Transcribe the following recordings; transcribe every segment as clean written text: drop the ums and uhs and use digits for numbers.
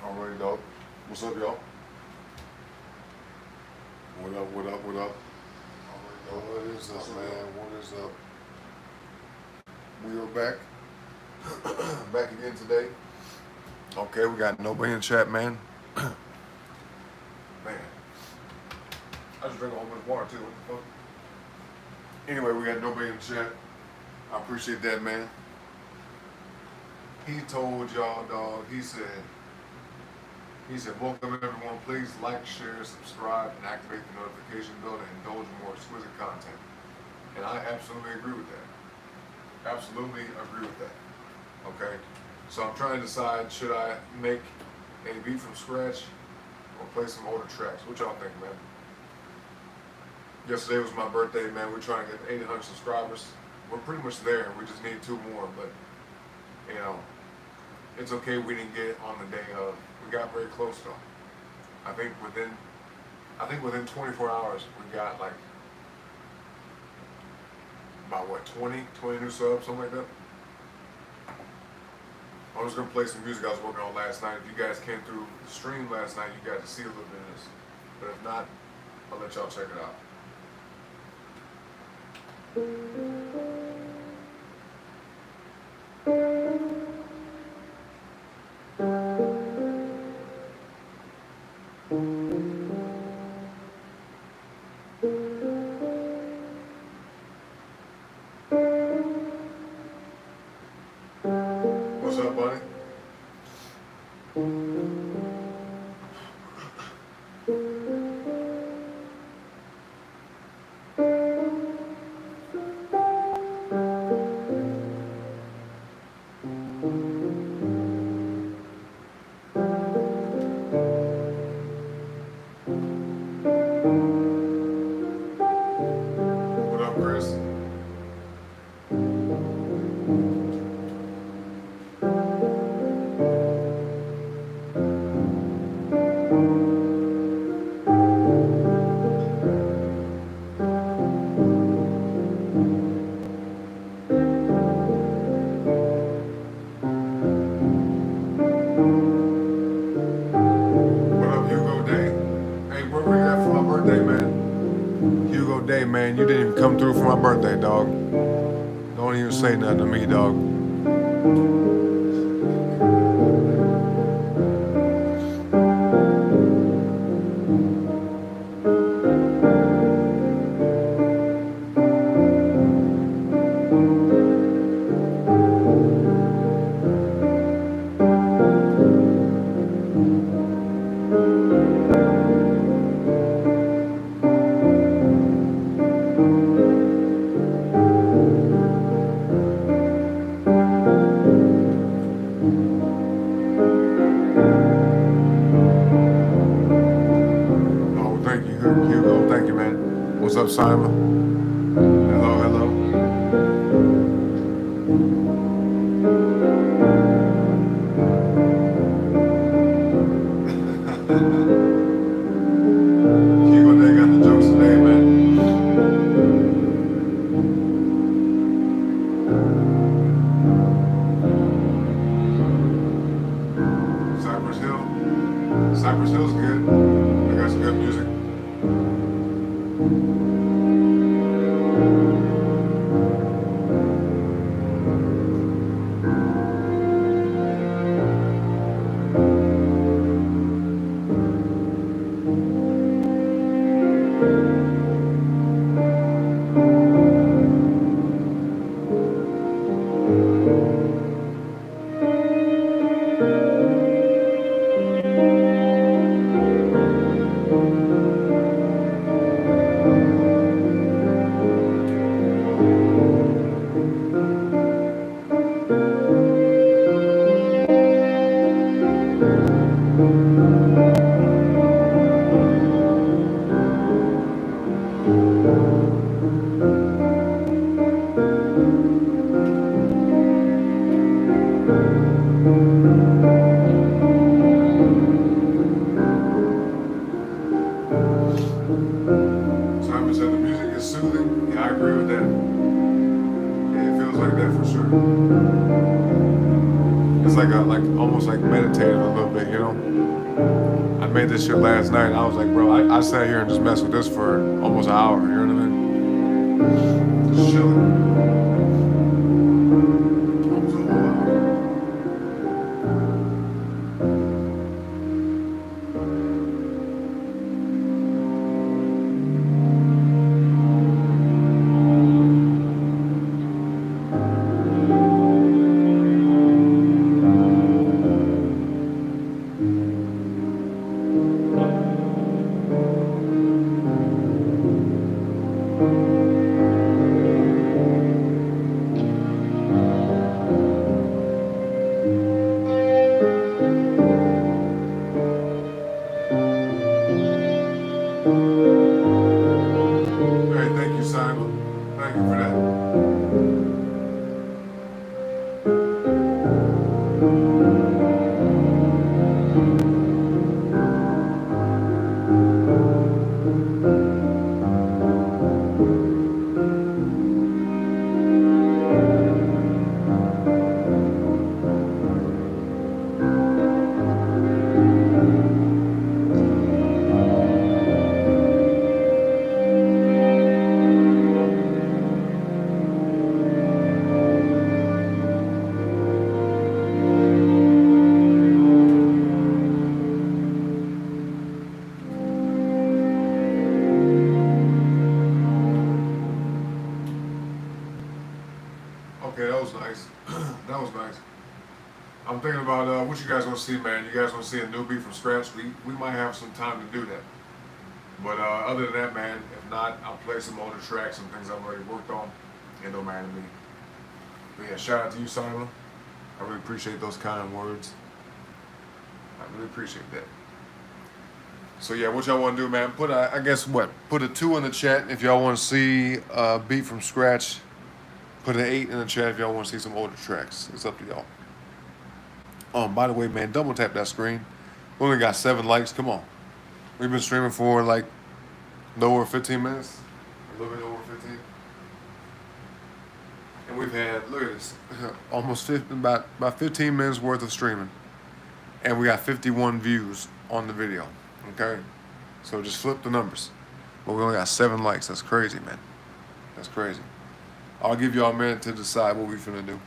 Alright, dog. What's up, y'all? What up, what up, what up? Alright, dog. What is up, man? What is up? We are back. Back again today. Okay, we got nobody in chat, man. Man. I just drank a whole bunch of water, too. What the fuck? Anyway, we got nobody in chat. I appreciate that, man. He told y'all, dog, he said, welcome everyone, please like, share, subscribe, and activate the notification bell to indulge in more exquisite content. And I absolutely agree with that. Absolutely agree with that. Okay? So I'm trying to decide, should I make a beat from scratch or play some older tracks? What y'all think, man? Yesterday was my birthday, man. We're trying to get 800 subscribers. We're pretty much there. We just need 2 more, but, you know, it's okay we didn't get it on the day of. We got very close though. I think within 24 hours we got like about what, 20 new subs, something like that. I'm just gonna play some music I was working on last night. If you guys came through the stream last night, you got to see a little bit of this. But if not, I'll let y'all check it out. What's up, buddy? What up, Chris? Day, man, you didn't even come through for my birthday, dog. Don't even say nothing to me, dog. Hugo, thank you, man. What's up, Simon? Hello, hello. Hugo, they got the jokes today, man. Cypress Hill's good. They got some good music. Simon said the music is soothing. Yeah, I agree with that. Yeah, it feels like that for sure. It's like almost like meditative a little bit, you know. I made this shit last night. And I was like, bro, I sat here and just messed with this for almost an hour. You know what I mean? Just chilling. Almost a whole hour. Hey, thank you, Simon. Thank you for that. Okay, that was nice. That was nice. I'm thinking about what you guys want to see, man. You guys want to see a new beat from scratch? We might have some time to do that. But other than that, man, if not, I'll play some older tracks and things I've already worked on. It don't matter to me. But yeah, shout out to you, Simon. I really appreciate those kind words. I really appreciate that. So yeah, what y'all want to do, man? Put put a 2 in the chat if y'all want to see a beat from scratch. Put an 8 in the chat if y'all want to see some older tracks. It's up to y'all. By the way, man, double tap that screen. We only got 7 likes. Come on. We've been streaming for like over 15 minutes. A little bit over 15. And we've had, look at this, about 15 minutes worth of streaming. And we got 51 views on the video. Okay? So just flip the numbers. But we only got 7 likes. That's crazy, man. That's crazy. I'll give y'all a minute to decide what we finna do.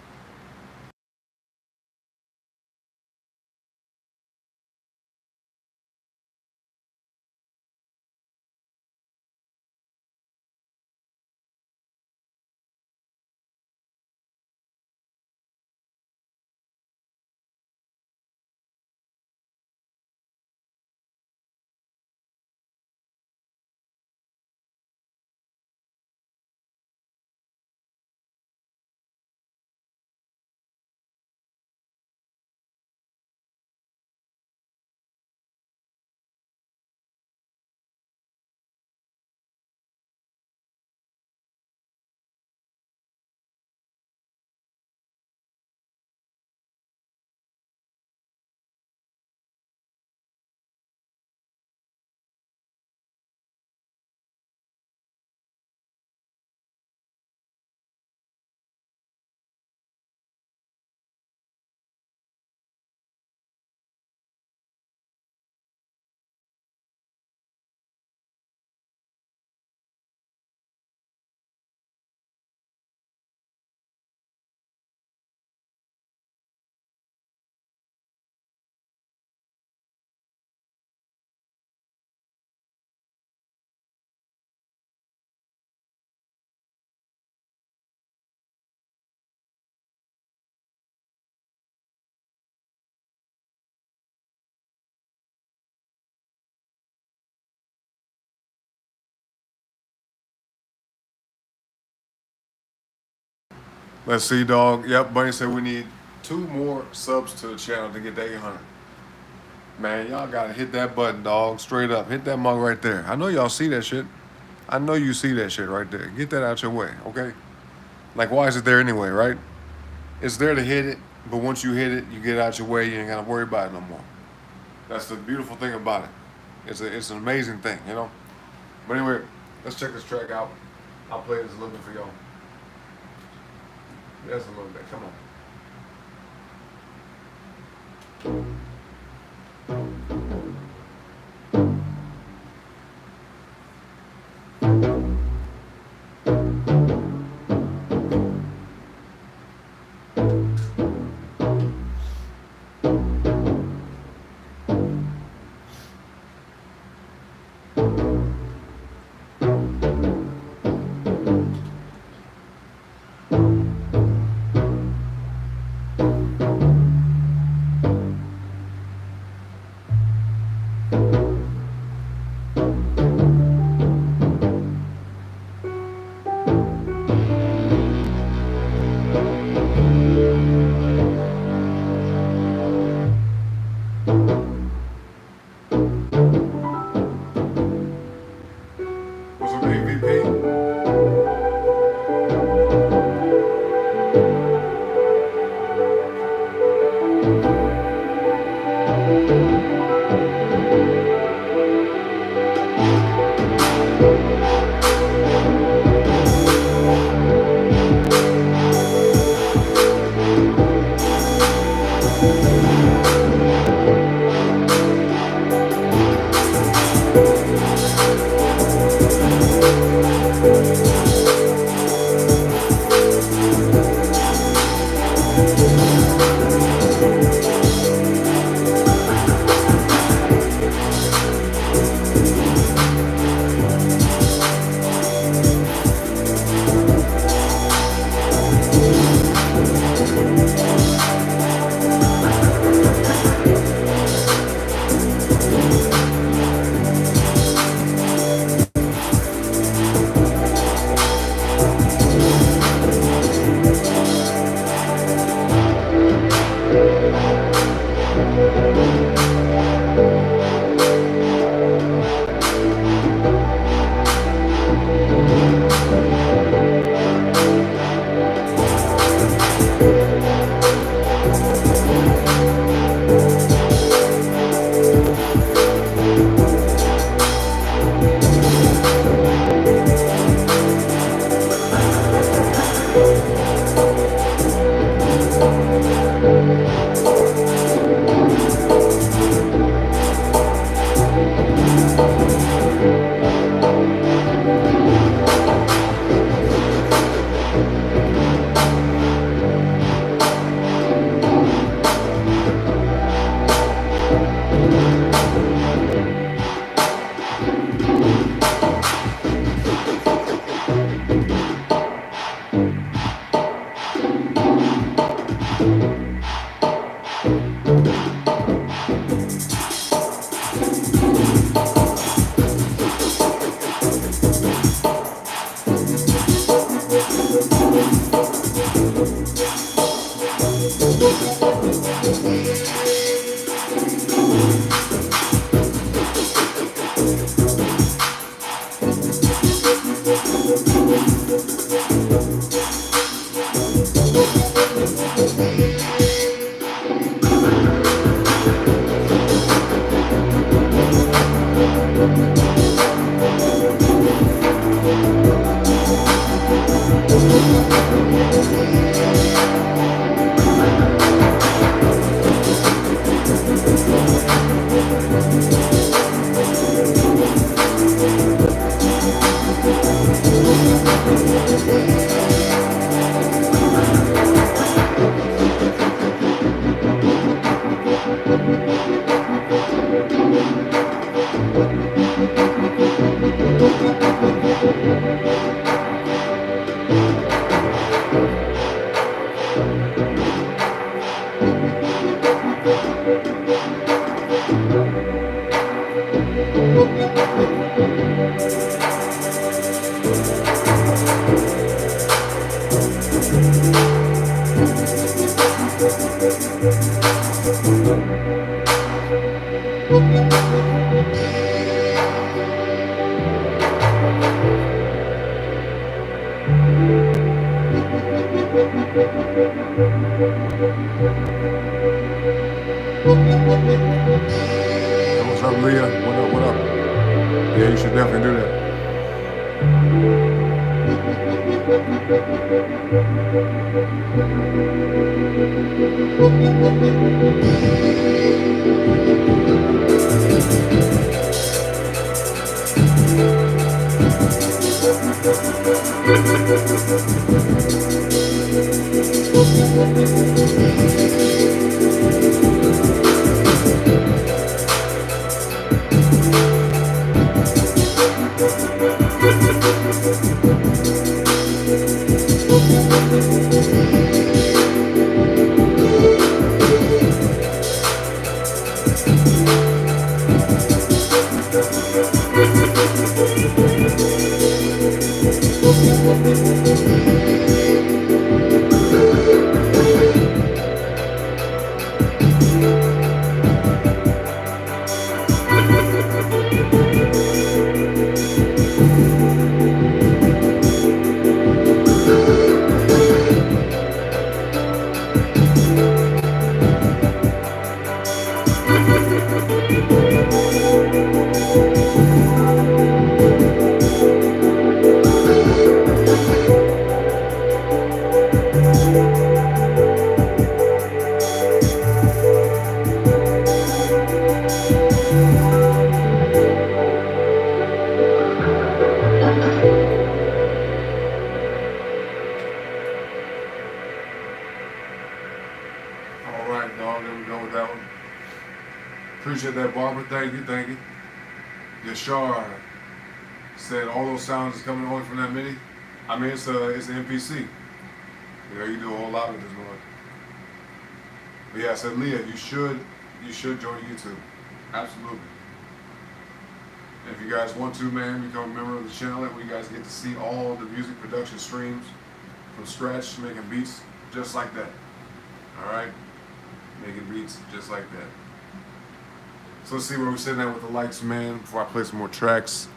Let's see, dog. Yep, Bunny said we need 2 more subs to the channel to get to 800. Man, y'all gotta hit that button, dog. Straight up. Hit that mug right there. I know y'all see that shit. I know you see that shit right there. Get that out your way, okay? Like, why is it there anyway, right? It's there to hit it, but once you hit it, you get it out your way, you ain't gotta worry about it no more. That's the beautiful thing about it. It's an amazing thing, you know? But anyway, let's check this track out. I'll play this a little bit for y'all. Just a little bit, come on. What's up, AVP? What's up, Leah? What up? What up? Yeah, you should definitely do that. All right, dog. There we go with that one. Appreciate that, Barbara. Thank you, thank you. Yashar said all those sounds is coming only from that MIDI. I mean, it's an MPC. You know, you do a whole lot with this one. But yeah, I said, Leah, you should join YouTube. Absolutely. And if you guys want to, man, become a member of the channel, where you guys get to see all the music production streams from scratch, making beats just like that. All right, making beats just like that. So let's see where we're sitting at with the likes, man. Before I play some more tracks,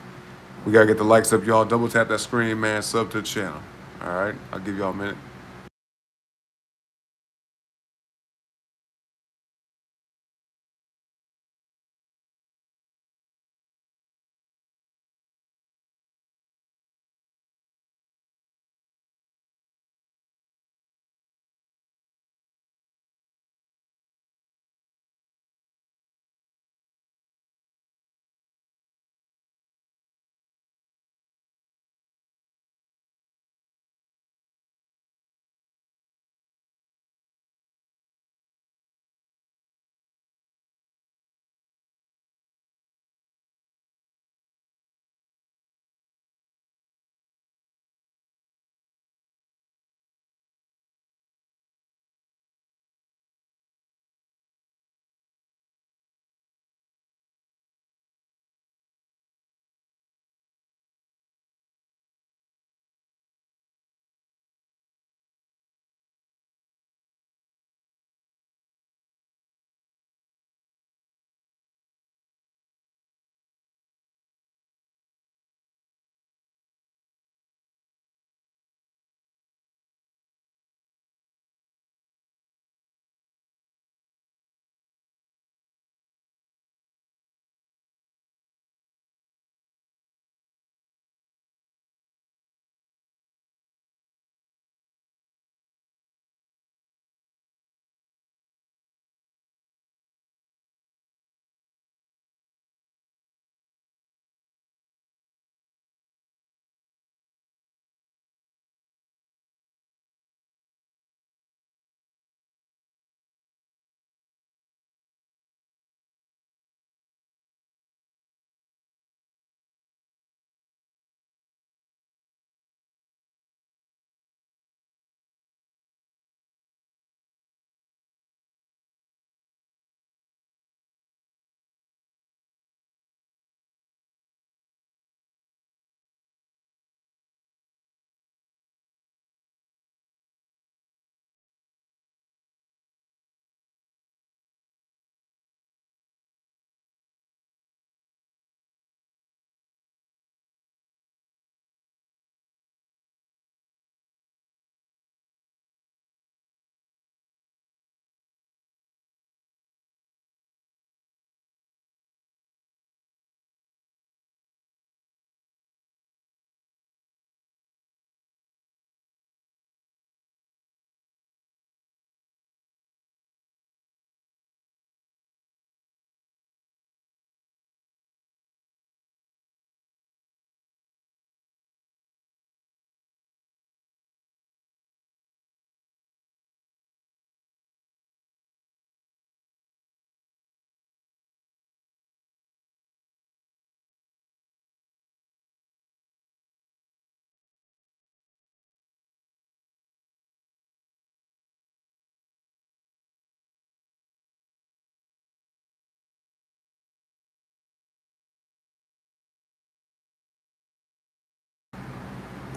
we gotta get the likes up, y'all. Double tap that screen, man. Sub to the channel. All right, I'll give y'all a minute.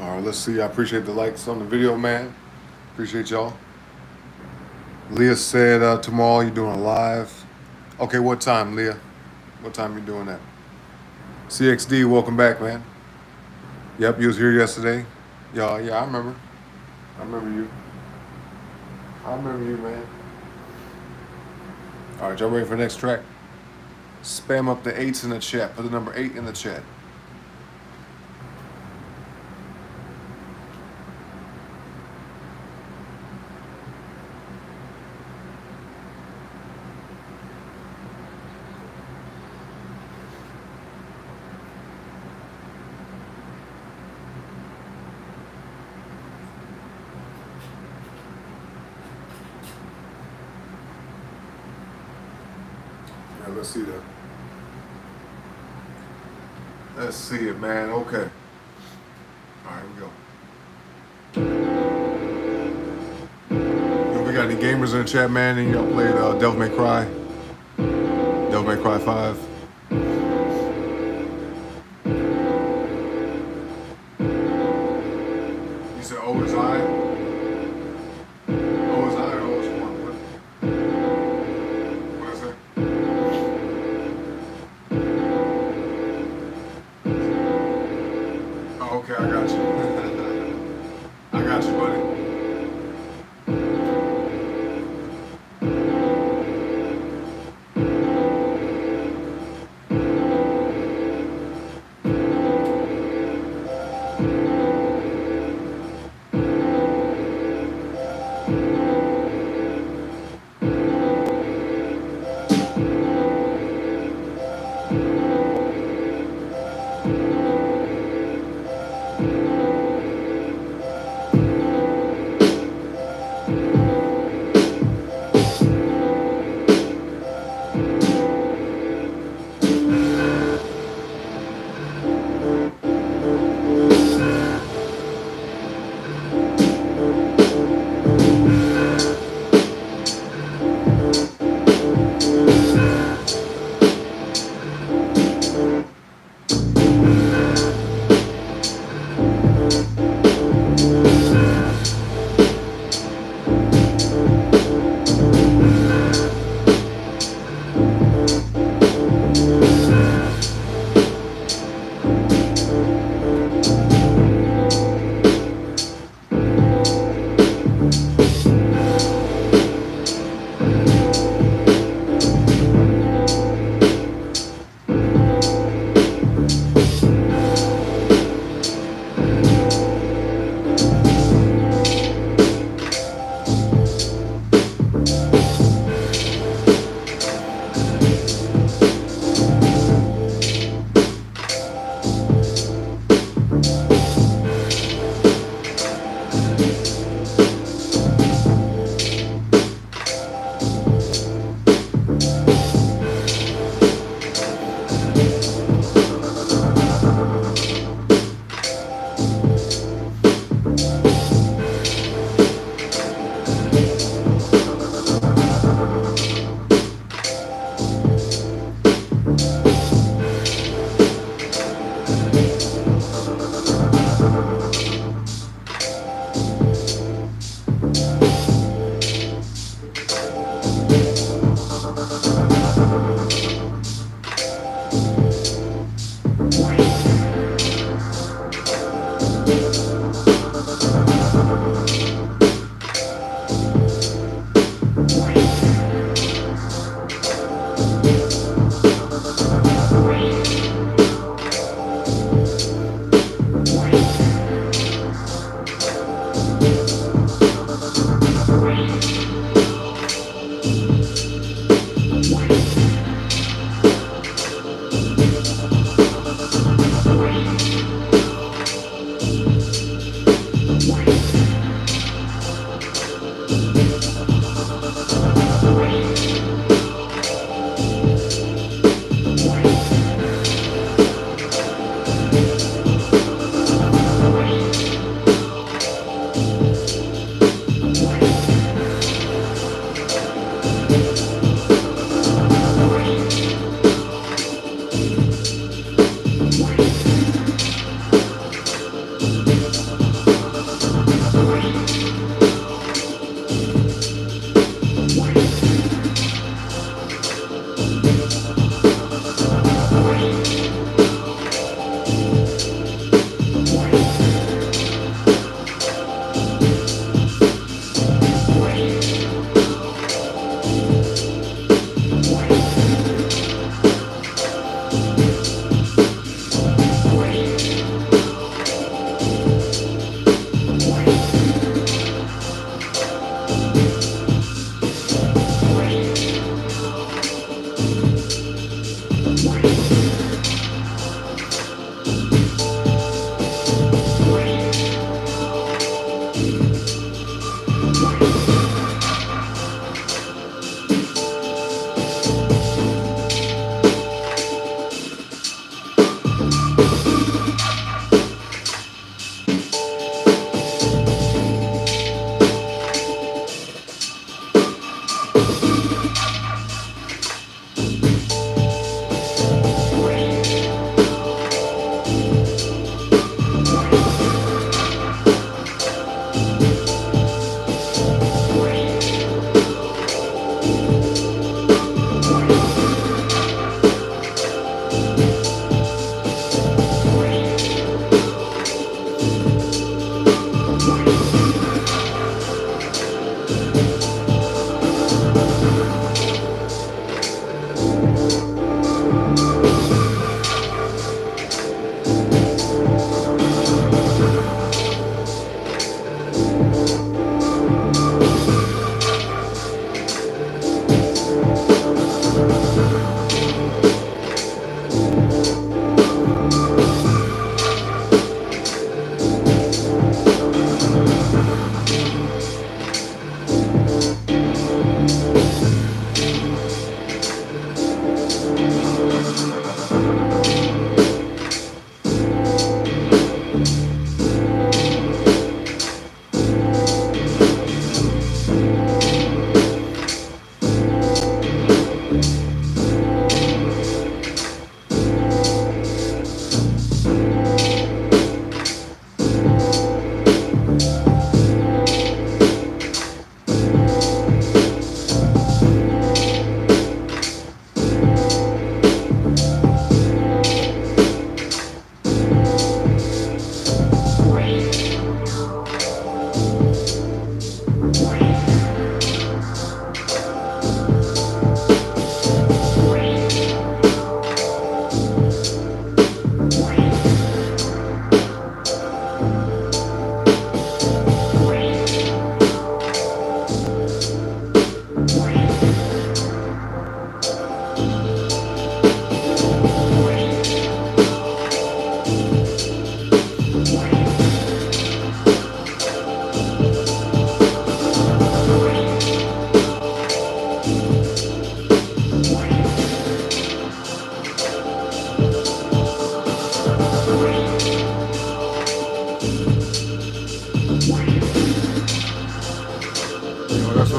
All right, let's see. I appreciate the likes on the video, man. Appreciate y'all. Leah said tomorrow you're doing a live. Okay, what time, Leah? What time you doing that? CXD, welcome back, man. Yep, you was here yesterday. Yeah, I remember. I remember you. I remember you, man. All right, y'all ready for the next track? Spam up the 8s in the chat. Put the number 8 in the chat. Yeah, let's see that. Let's see it, man. Okay. All right, here we go. Yo, we got any gamers in the chat, man? And y'all played Devil May Cry? Devil May Cry 5? You said O is I? O is I or O is one? What is it? Oh, okay, I got you. I got you, buddy.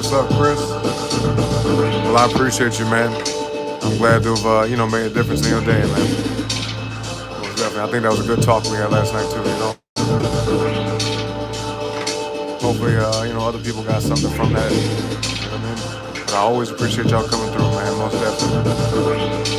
What's up, Chris? Well, I appreciate you, man. I'm glad to have, made a difference in your day, man. Most definitely. I think that was a good talk we had last night, too, Hopefully, other people got something from that. You know what I mean? But I always appreciate y'all coming through, man. Most definitely.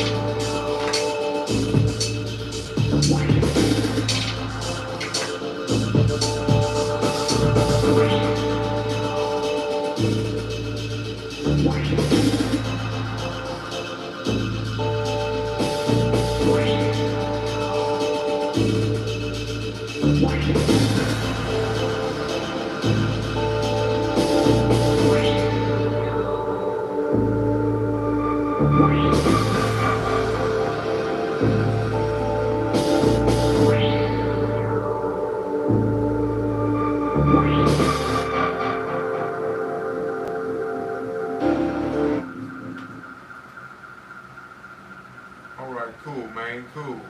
All right, cool, man. Cool.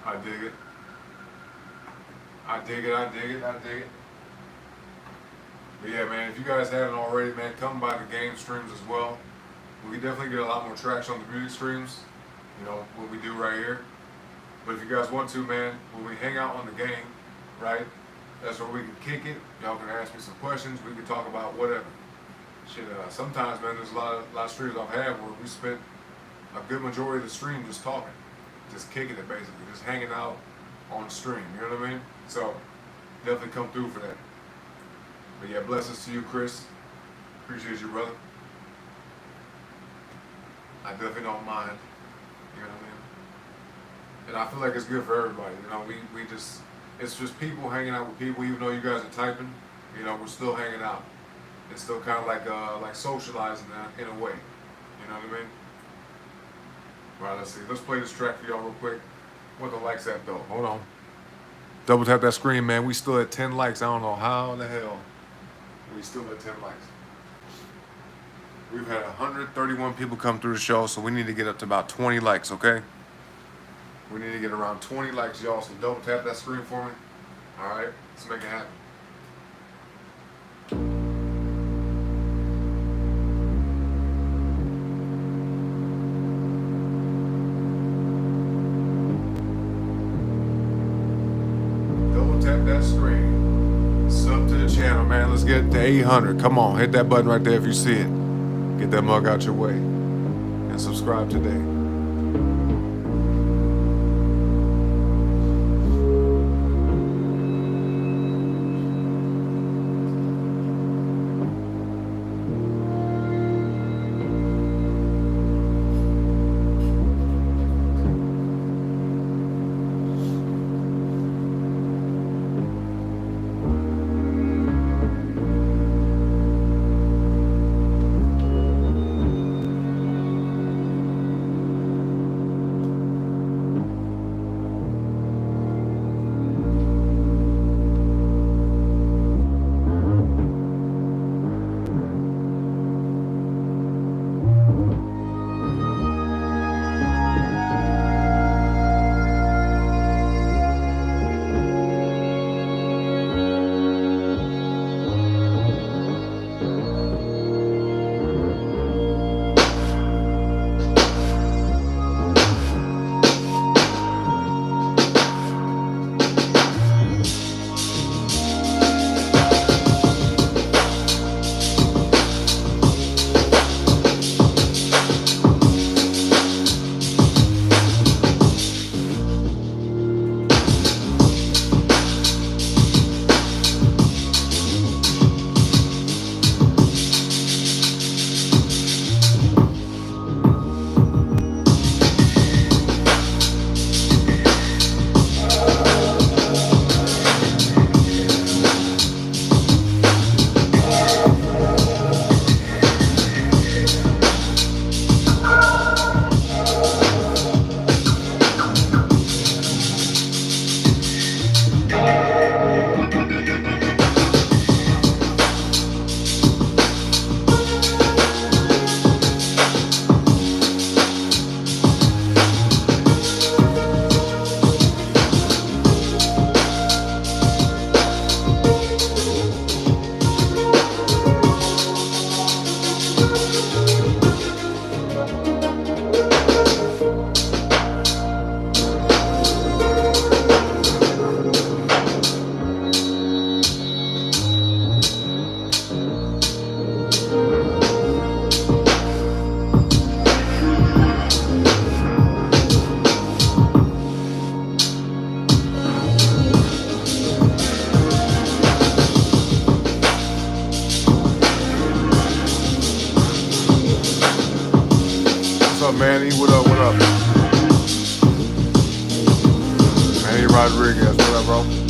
I dig it. But yeah, man, if you guys haven't already, man, come by the game streams as well. We can definitely get a lot more traction on the music streams, what we do right here. But if you guys want to, man, when we hang out on the game, right, that's where we can kick it. Y'all can ask me some questions. We can talk about whatever. Shit, sometimes, man, there's a lot of streams I've had where we spent a good majority of the stream just talking, just kicking it basically, just hanging out on the stream, you know what I mean? So, definitely come through for that. But yeah, blessings to you, Chris. Appreciate you, brother. I definitely don't mind, you know what I mean? And I feel like it's good for everybody, it's just people hanging out with people, even though you guys are typing, we're still hanging out. It's still kind of like socializing in a way, you know what I mean? Right, let's see. Let's play this track for y'all real quick. What the likes at though? Hold on. Double tap that screen, man. We still at 10 likes. I don't know how in the hell we still at 10 likes. We've had 131 people come through the show, so we need to get up to about 20 likes, okay? We need to get around 20 likes, y'all. So double tap that screen for me. All right, let's make it happen. That screen. Sub to the channel, man. Let's get to 800. Come on, hit that button right there if you see it. Get that mug out your way. And subscribe today. Rodriguez. What up, bro?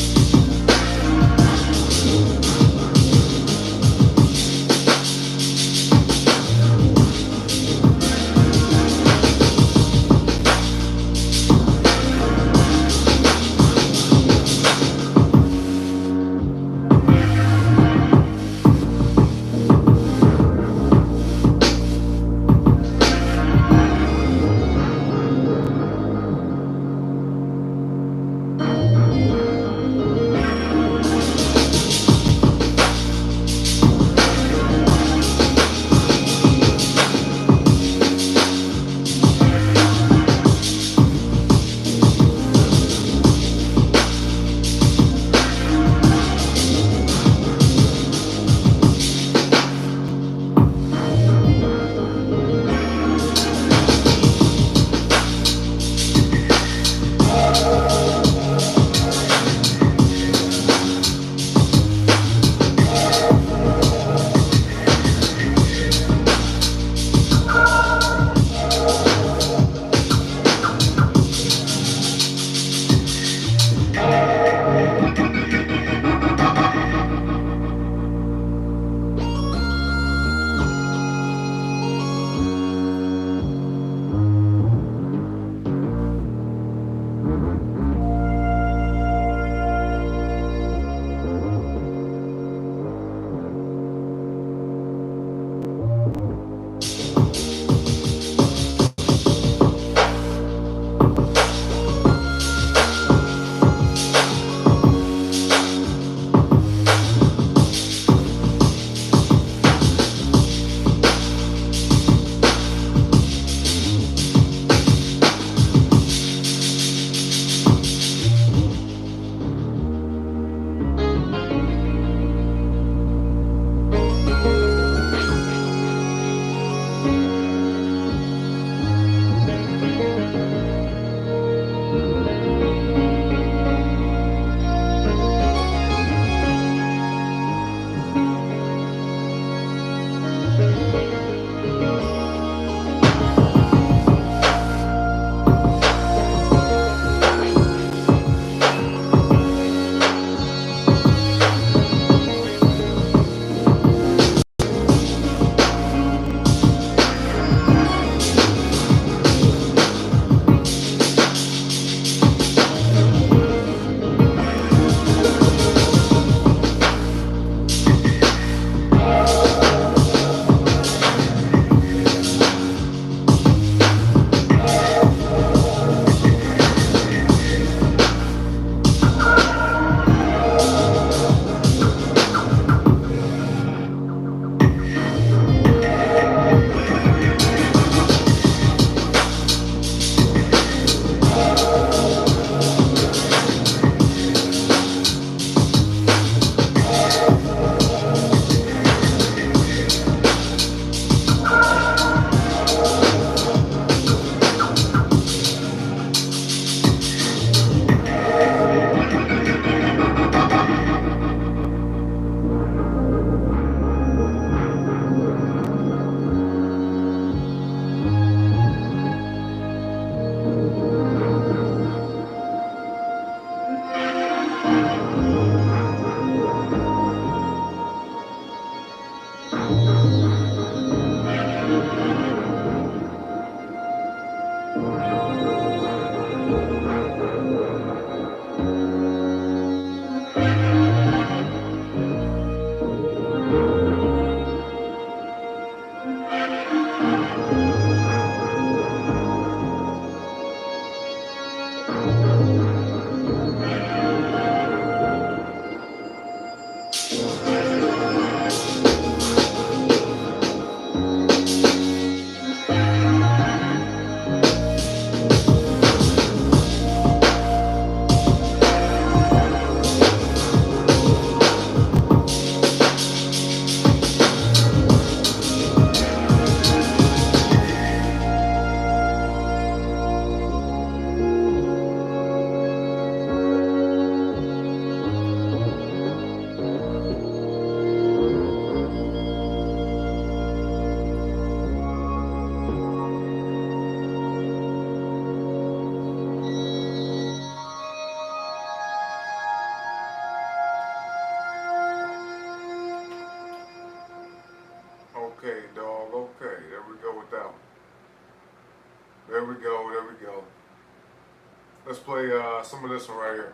Let's play some of this one right here.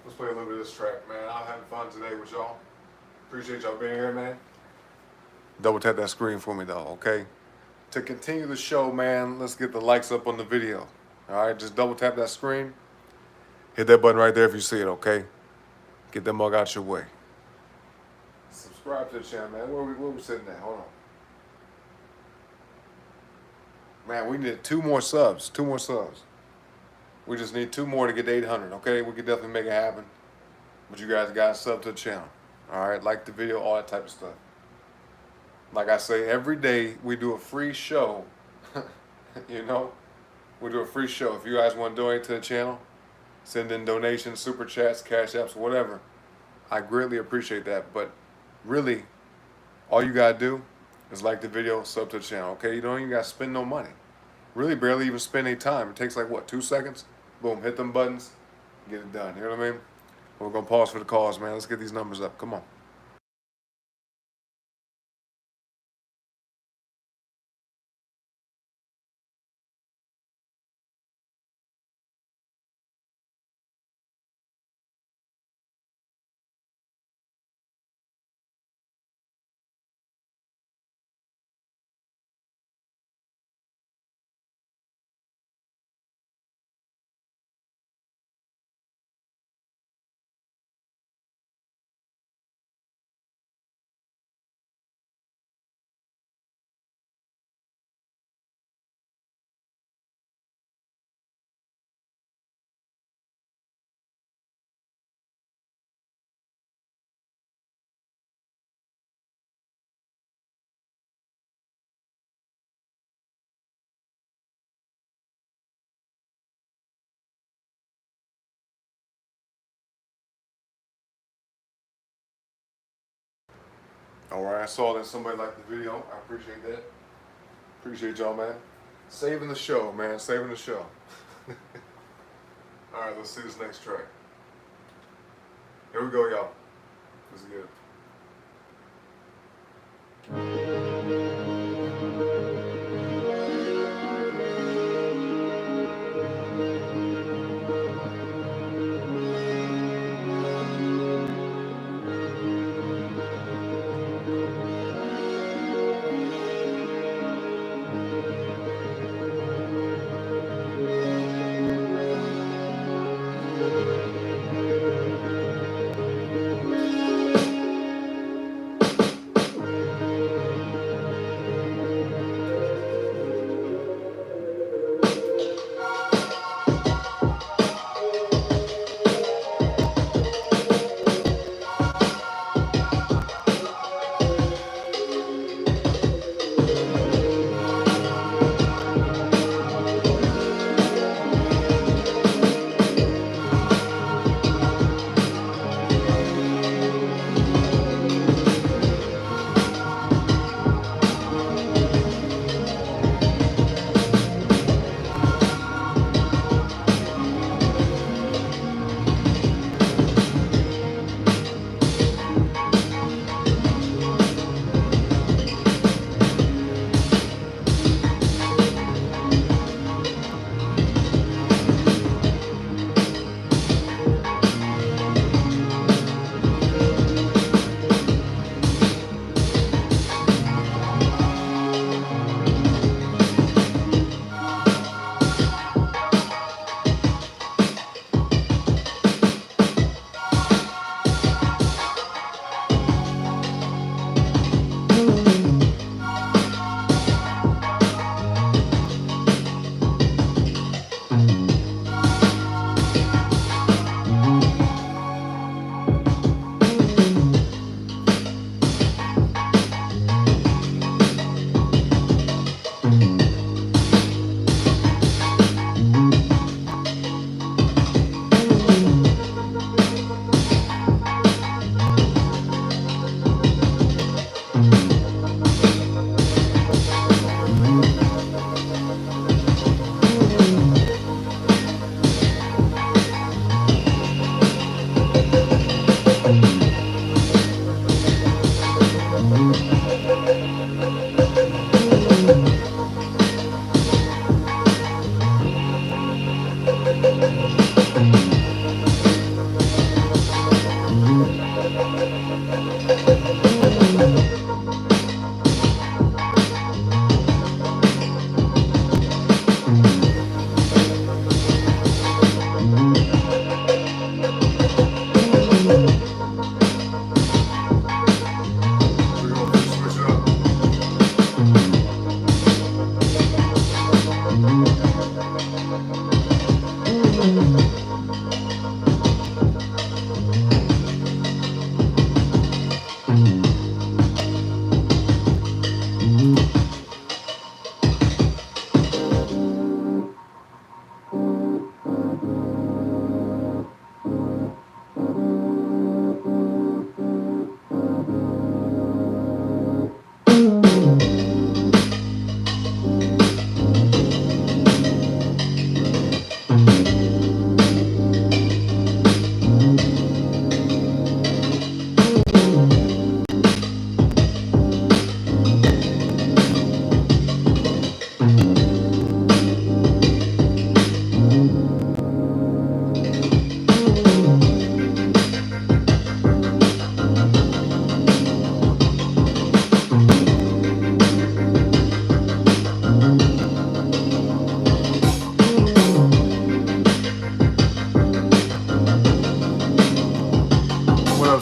Let's play a little bit of this track, man. I'm having fun today with y'all. Appreciate y'all being here, man. Double tap that screen for me, though, okay? To continue the show, man, let's get the likes up on the video. All right, just double tap that screen. Hit that button right there if you see it, okay? Get that mug out your way. Subscribe to the channel, man. Where we sitting at? Hold on. Man, we need 2 more subs. 2 more subs. We just need 2 more to get to 800, okay? We can definitely make it happen. But you guys got to sub to the channel. All right, like the video, all that type of stuff. Like I say, every day we do a free show. You know, we do a free show. If you guys want to donate to the channel, send in donations, super chats, cash apps, whatever. I greatly appreciate that. But really, all you got to do is like the video, sub to the channel, okay? You don't even got to spend no money. Really barely even spend any time. It takes like, what, 2 seconds? Boom, hit them buttons, get it done. You know what I mean? We're going to pause for the calls, man. Let's get these numbers up. Come on. All right, I saw that somebody liked the video. I appreciate that. Appreciate y'all, man. Saving the show, man. Saving the show. All right, let's see this next track. Here we go, y'all. Let's get it.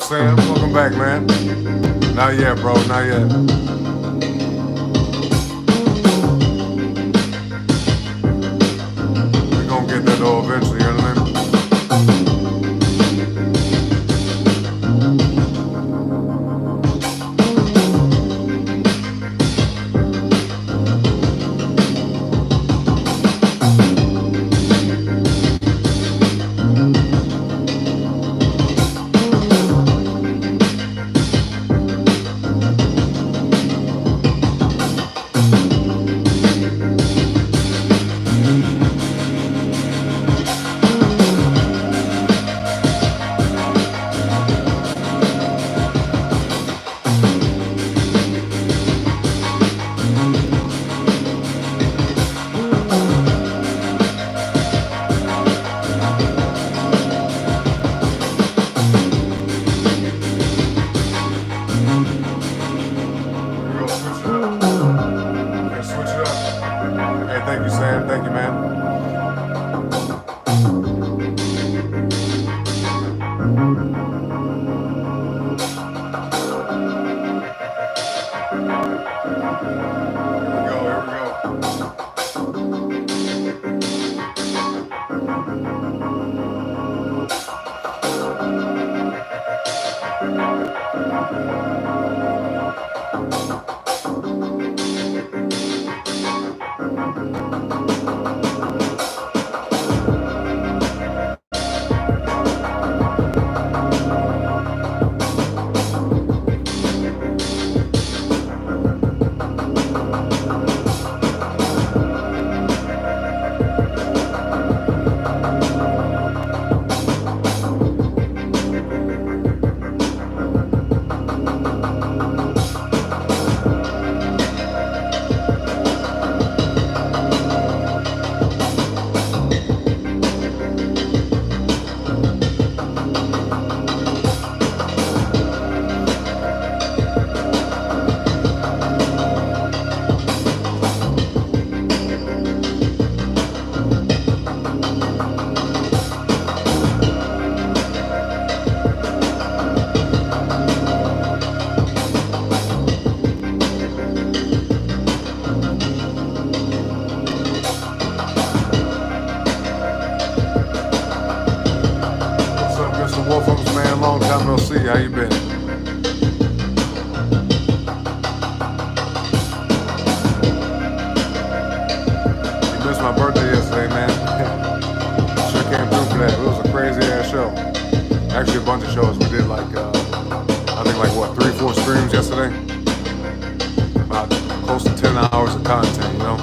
Sam? Welcome back, man. Not yet, bro. Not yet. We're gonna get that though eventually, you know what I mean? Thank you, Sam. Thank you, man. Here we go. Man, long time no see. How you been? You missed my birthday yesterday, man. Sure came through for that. It was a crazy ass show. Actually, a bunch of shows. We did like, I think like what, 3-4 streams yesterday? About close to 10 hours of content, you know?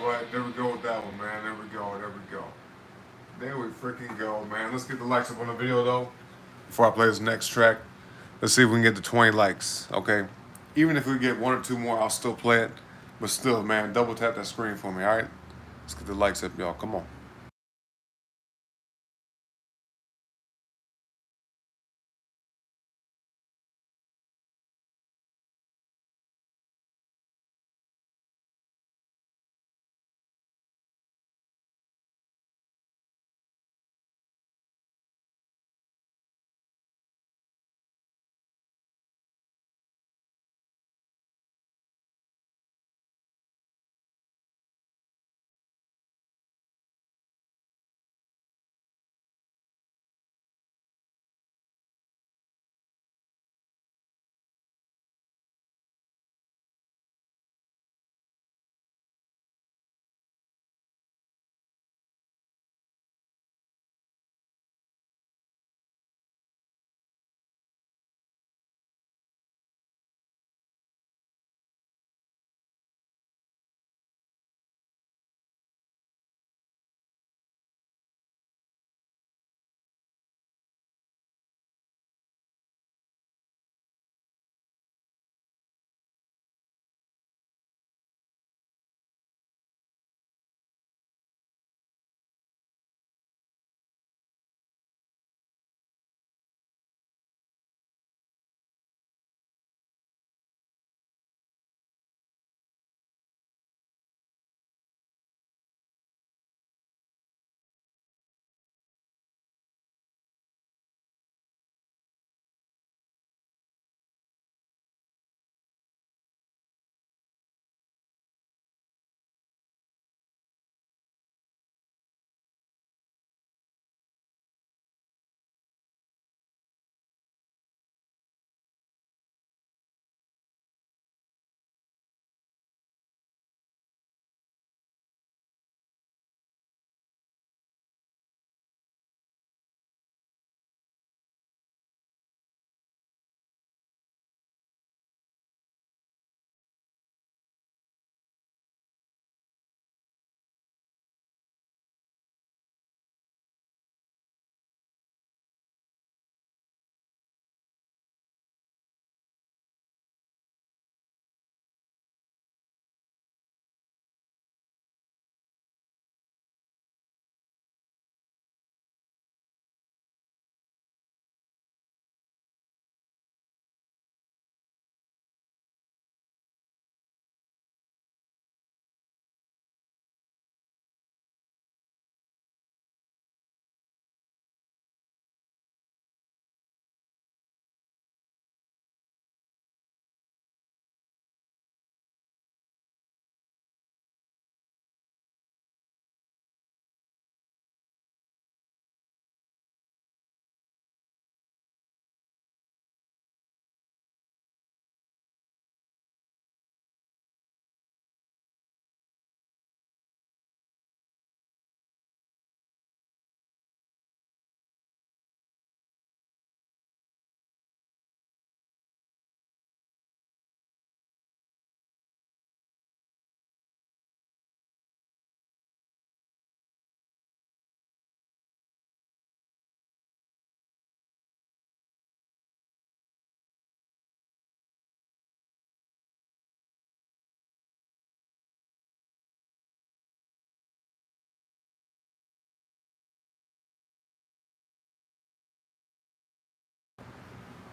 right, there we go with that one, man. There we go, there we go. There we freaking go, man. Let's get the likes up on the video, though. Before I play this next track, let's see if we can get to 20 likes, okay? Even if we get 1 or 2 more, I'll still play it. But still, man, double tap that screen for me, all right? Let's get the likes up, y'all. Come on.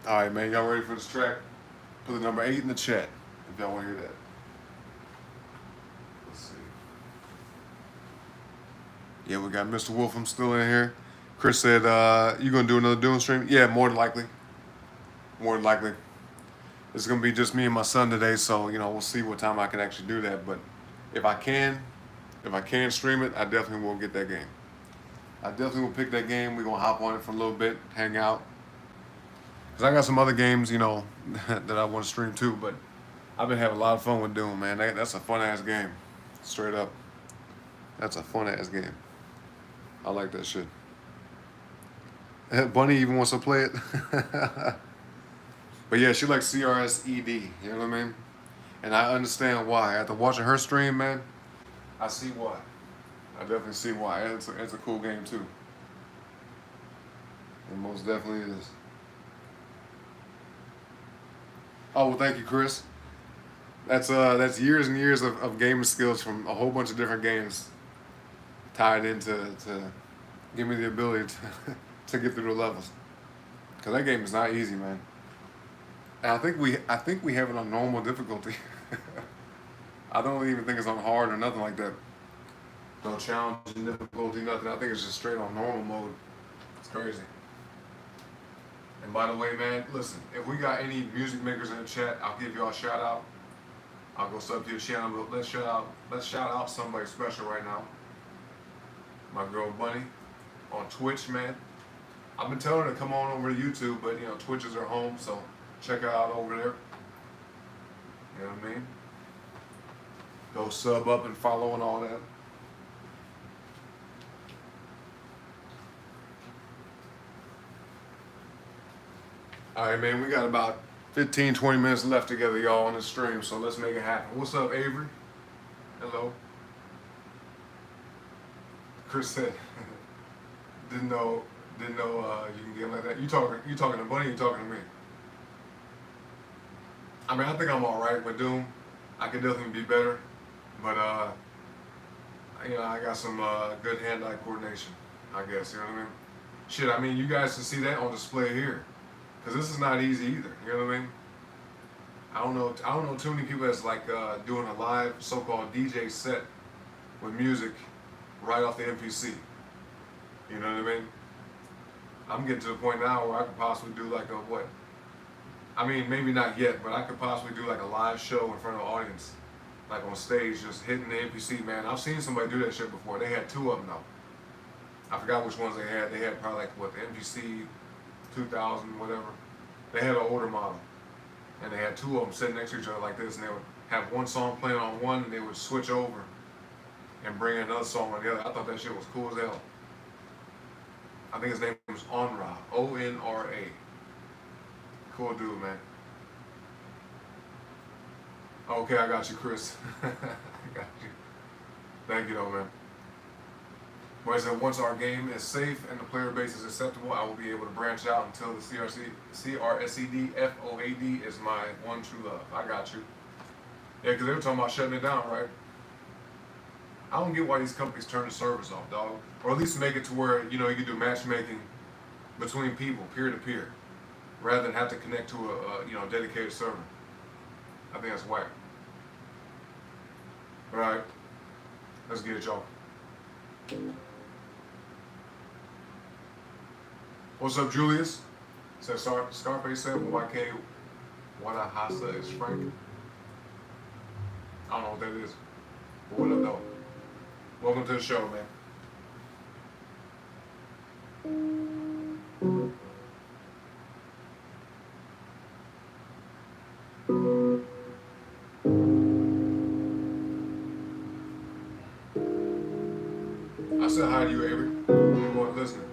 All right, man. Y'all ready for this track? Put the number 8 in the chat if y'all want to hear that. Let's see. Yeah, we got Mr. Wolfram still in here. Chris said, you going to do another Doom stream? Yeah, more than likely. More than likely. It's going to be just me and my son today, so, we'll see what time I can actually do that. But if I can stream it, I definitely will get that game. I definitely will pick that game. We're going to hop on it for a little bit, hang out. Because I got some other games, that I want to stream too, but I've been having a lot of fun with Doom, man. That's a fun-ass game. Straight up. That's a fun-ass game. I like that shit. Bunny even wants to play it. But yeah, she likes CRSED, you know what I mean? And I understand why. After watching her stream, man, I see why. I definitely see why. It's a cool game too. It most definitely is. Oh well, thank you, Chris. That's years and years of gaming skills from a whole bunch of different games tied into to give me the ability to to get through the levels. Cause that game is not easy, man. And I think we have it on normal difficulty. I don't even think it's on hard or nothing like that. No challenge and difficulty, nothing. I think it's just straight on normal mode. It's crazy. And by the way, man, listen, if we got any music makers in the chat, I'll give y'all a shout out. I'll go sub to your channel, but let's shout out somebody special right now. My girl Bunny on Twitch, man. I've been telling her to come on over to YouTube, but you know, Twitch is her home, so check her out over there. You know what I mean? Go sub up and follow and all that. All right, man, we got about 15, 20 minutes left together, y'all, on this stream, so let's make it happen. What's up, Avery? Hello. Chris said, didn't know you can get like that. You talking to Bunny, you talking to me? I mean, I think I'm all right with Doom. I could definitely be better, but you know, I got some good hand-eye coordination, I guess. You know what I mean? Shit, I mean, you guys can see that on display here, because this is not easy either. You know what I mean? I don't know too many people that's like doing a live so-called DJ set with music right off the MPC. You know what I mean? I'm getting to the point now where I could possibly do like a what? I mean, maybe not yet, but I could possibly do like a live show in front of an audience, like on stage, just hitting the MPC, man. I've seen somebody do that shit before. They had two of them though. I forgot which ones they had. They had probably like what, the MPC 2000, whatever. They had an older model, and they had two of them sitting next to each other like this, and they would have one song playing on one, and they would switch over and bring in another song on the other. I thought that shit was cool as hell. I think his name was Onra, O-N-R-A. Cool dude, man. Okay, I got you, Chris. I got you. Thank you, though, man. But I said, once our game is safe and the player base is acceptable, I will be able to branch out until the CRSED-FOAD is my one true love. I got you. Yeah, because they were talking about shutting it down, right? I don't get why these companies turn the service off, dog. Or at least make it to where, you know, you can do matchmaking between people, peer to peer, rather than have to connect to a you know, dedicated server. I think that's whack. All right, let's get it, y'all. What's up, Julius? Said Scarface said, YK, Wadahasa is Frank. I don't know what that is. But what up, though? Welcome to the show, man. I said hi to you, Avery. You weren't listening.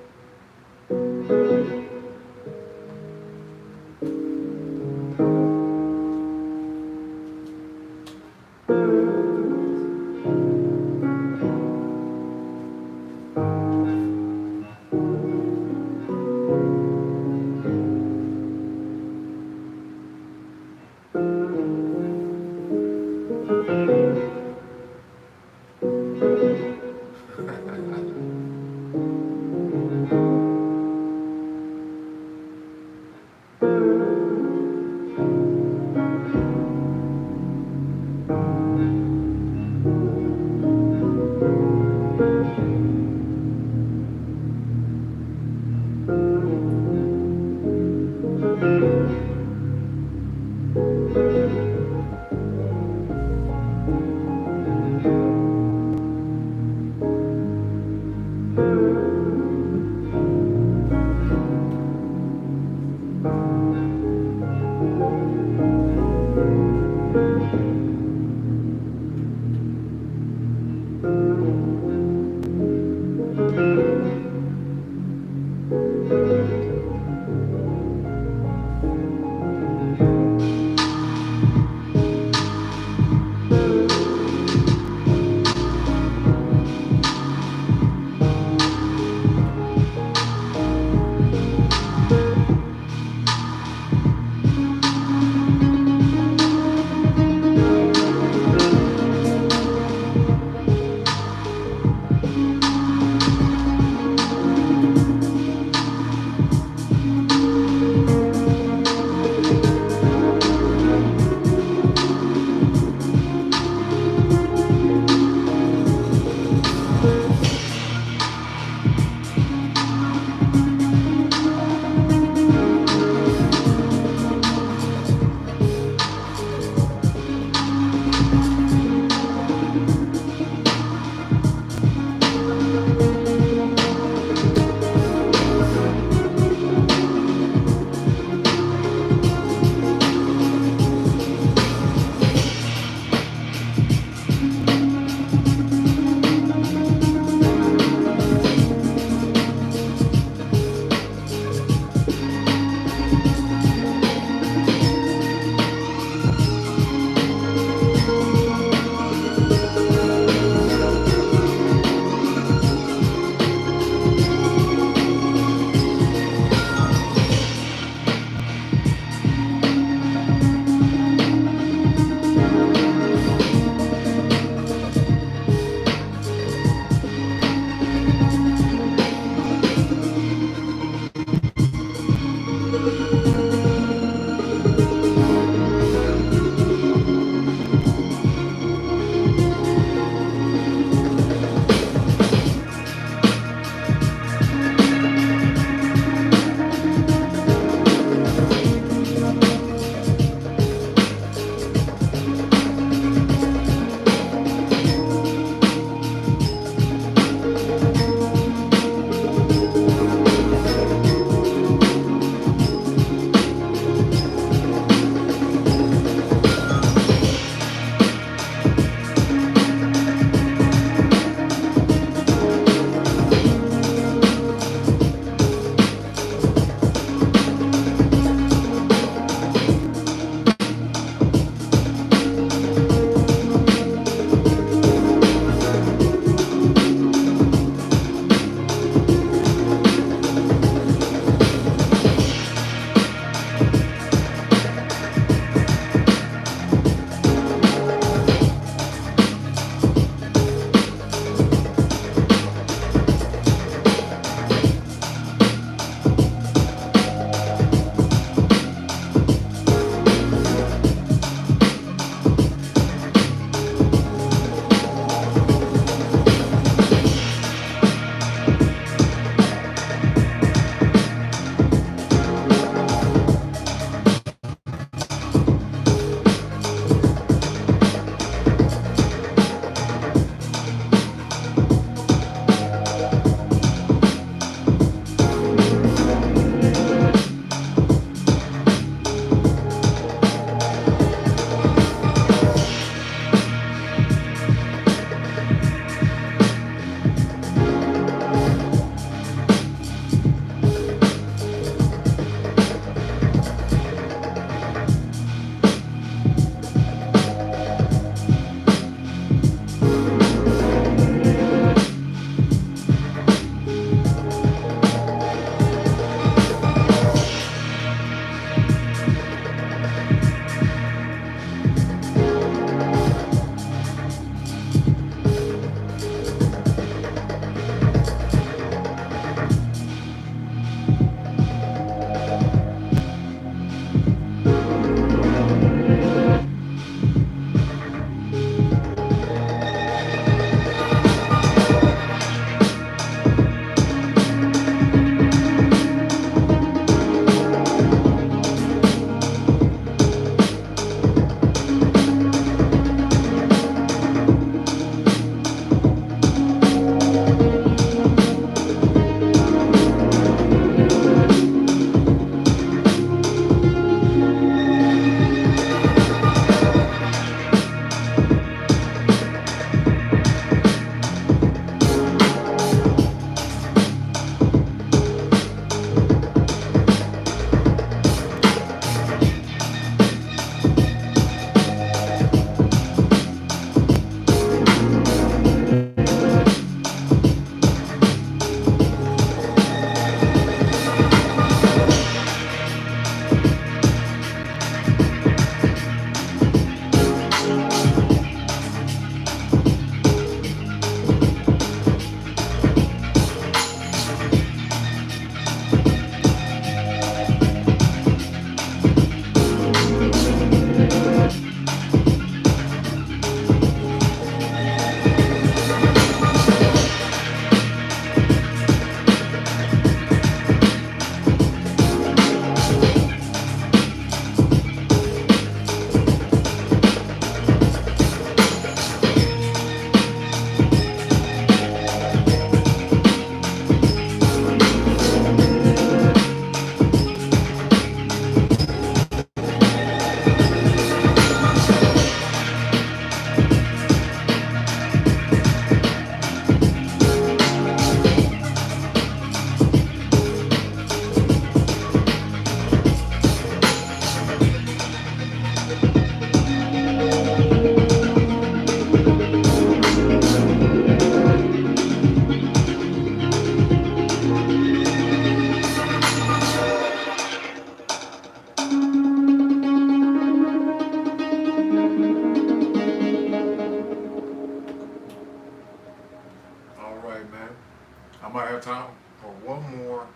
might have time for one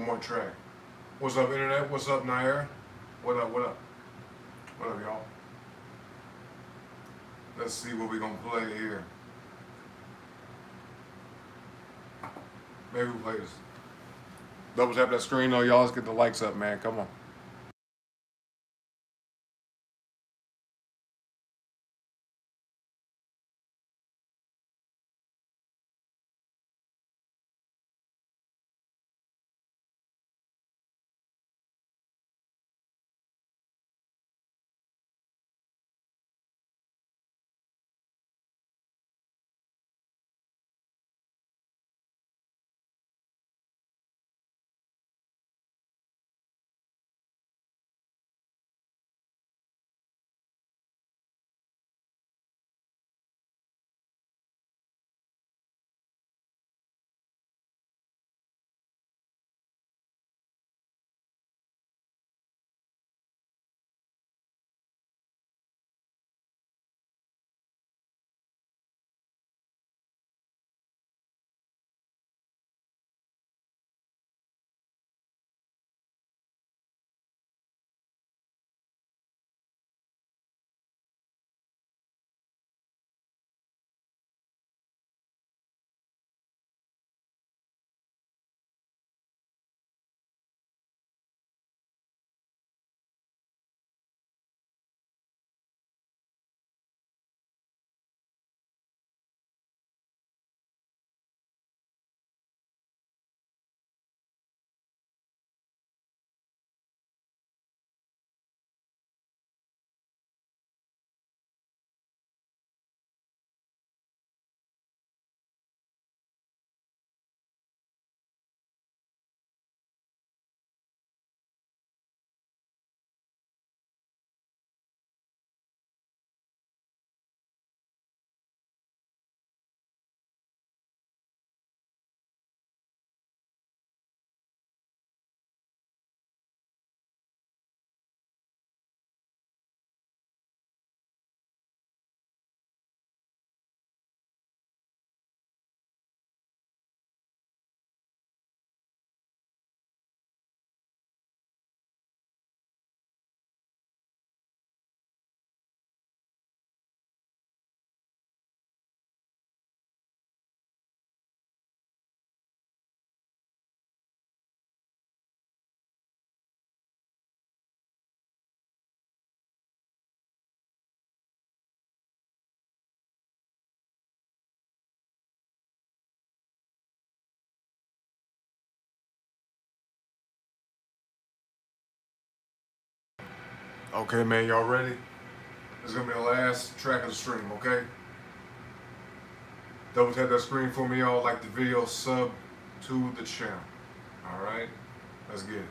more track. What's up, internet? What's up, Nair? What up? What up? What up, y'all? Let's see what we're gonna play here. Maybe we play this. Double tap that screen though, y'all. Let's get the likes up, man. Come on. Okay, man, y'all ready? This is gonna be the last track of the stream, okay? Double tap that screen for me, y'all. Like the video, sub to the channel. All right, let's get it.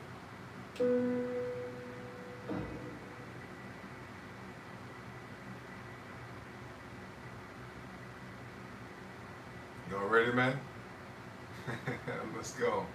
Y'all ready, man? Let's go.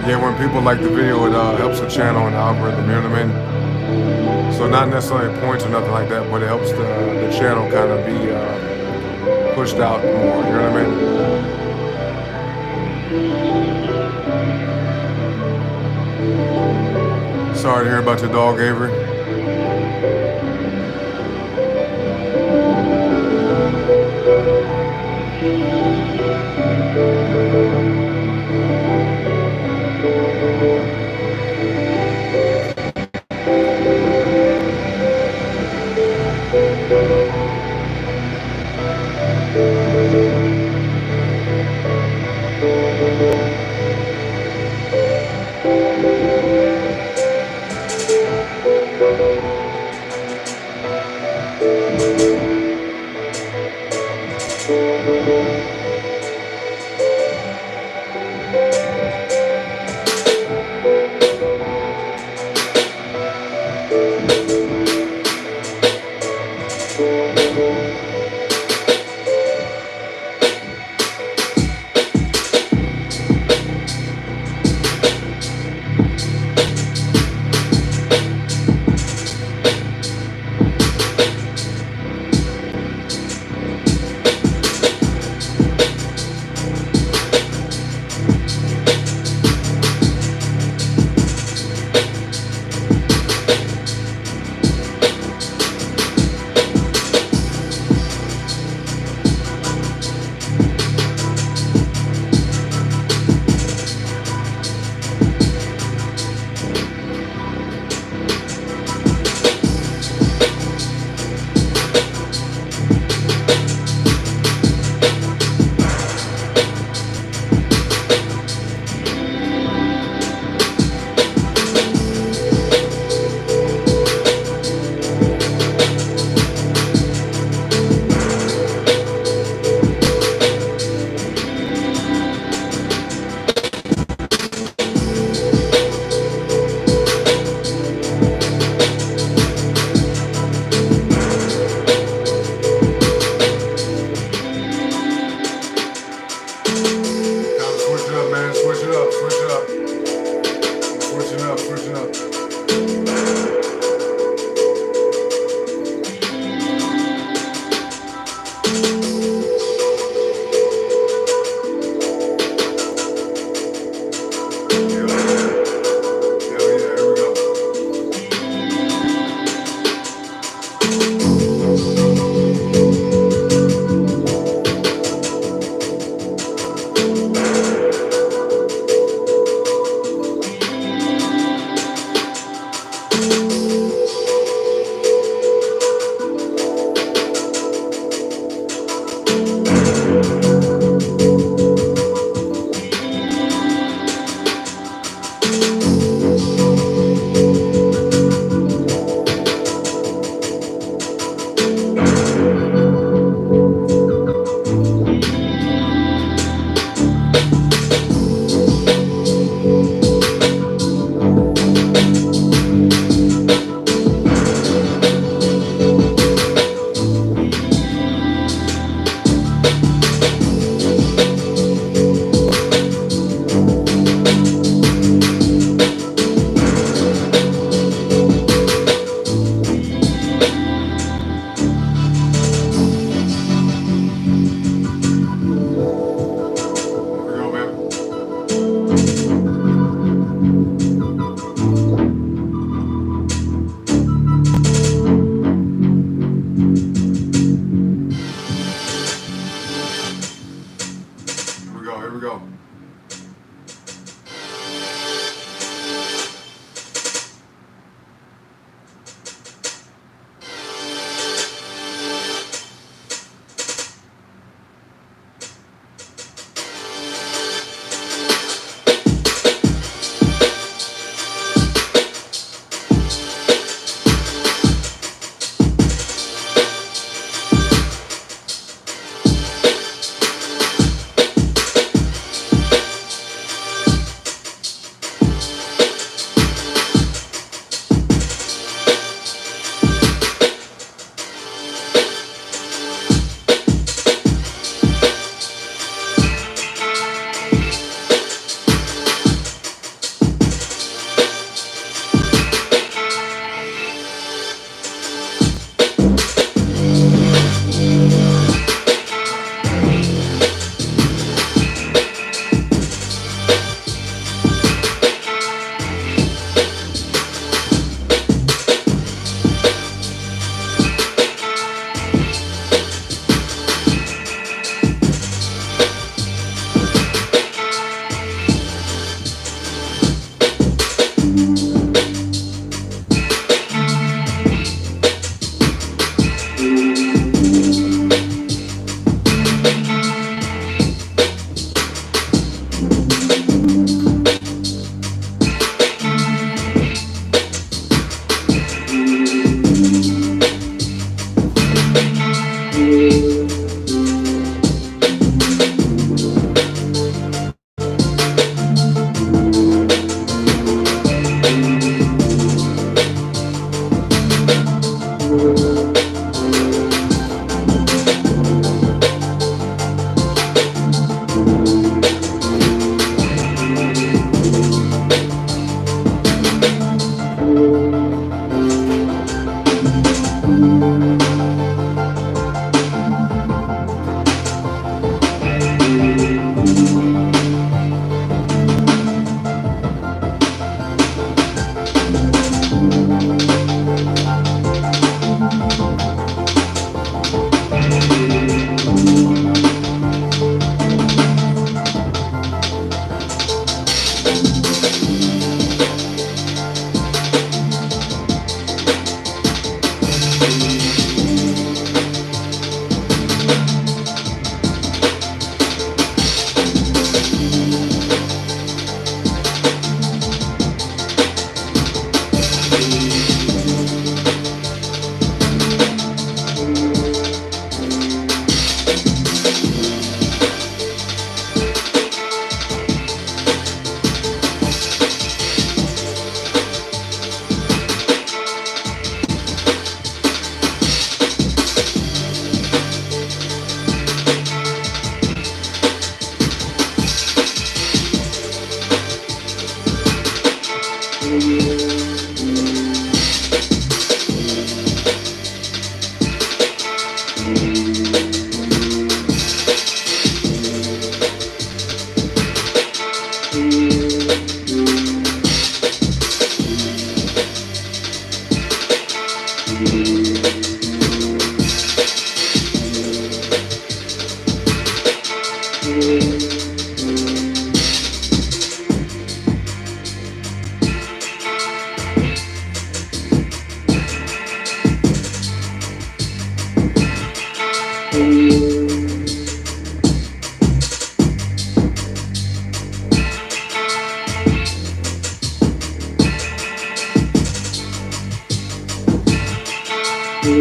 Yeah, when people like the video, it helps the channel and the algorithm, you know what I mean? So not necessarily points or nothing like that, but it helps the channel kind of be pushed out more, you know what I mean? Sorry to hear about your dog, Avery. There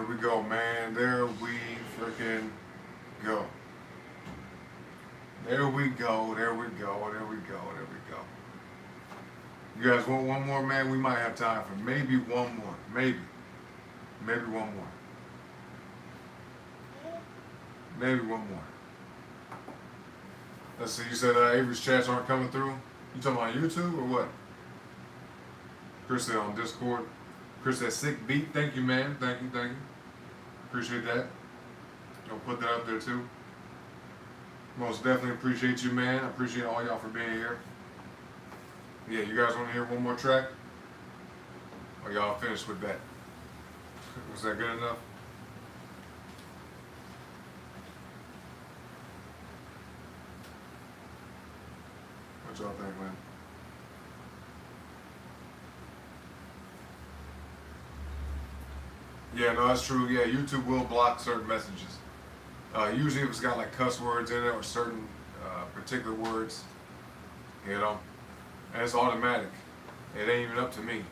we go, man. There we freaking go. There we go. There we go. There we go. There we go. You guys want one more, man? We might have time for maybe one more. Maybe. Maybe one more. Maybe one more. Let's see. You said Avery's chats aren't coming through? You talking about YouTube or what? Chris said on Discord. Chris said sick beat. Thank you, man. Thank you, thank you. Appreciate that. You'll put that up there too. Most definitely appreciate you, man. I appreciate all y'all for being here. Yeah, you guys want to hear one more track? Or y'all finished with that? Was that good enough? What y'all think, man? Yeah, no, that's true. Yeah, YouTube will block certain messages. Usually if it's got like cuss words in it or certain particular words, you know, and it's automatic. It ain't even up to me.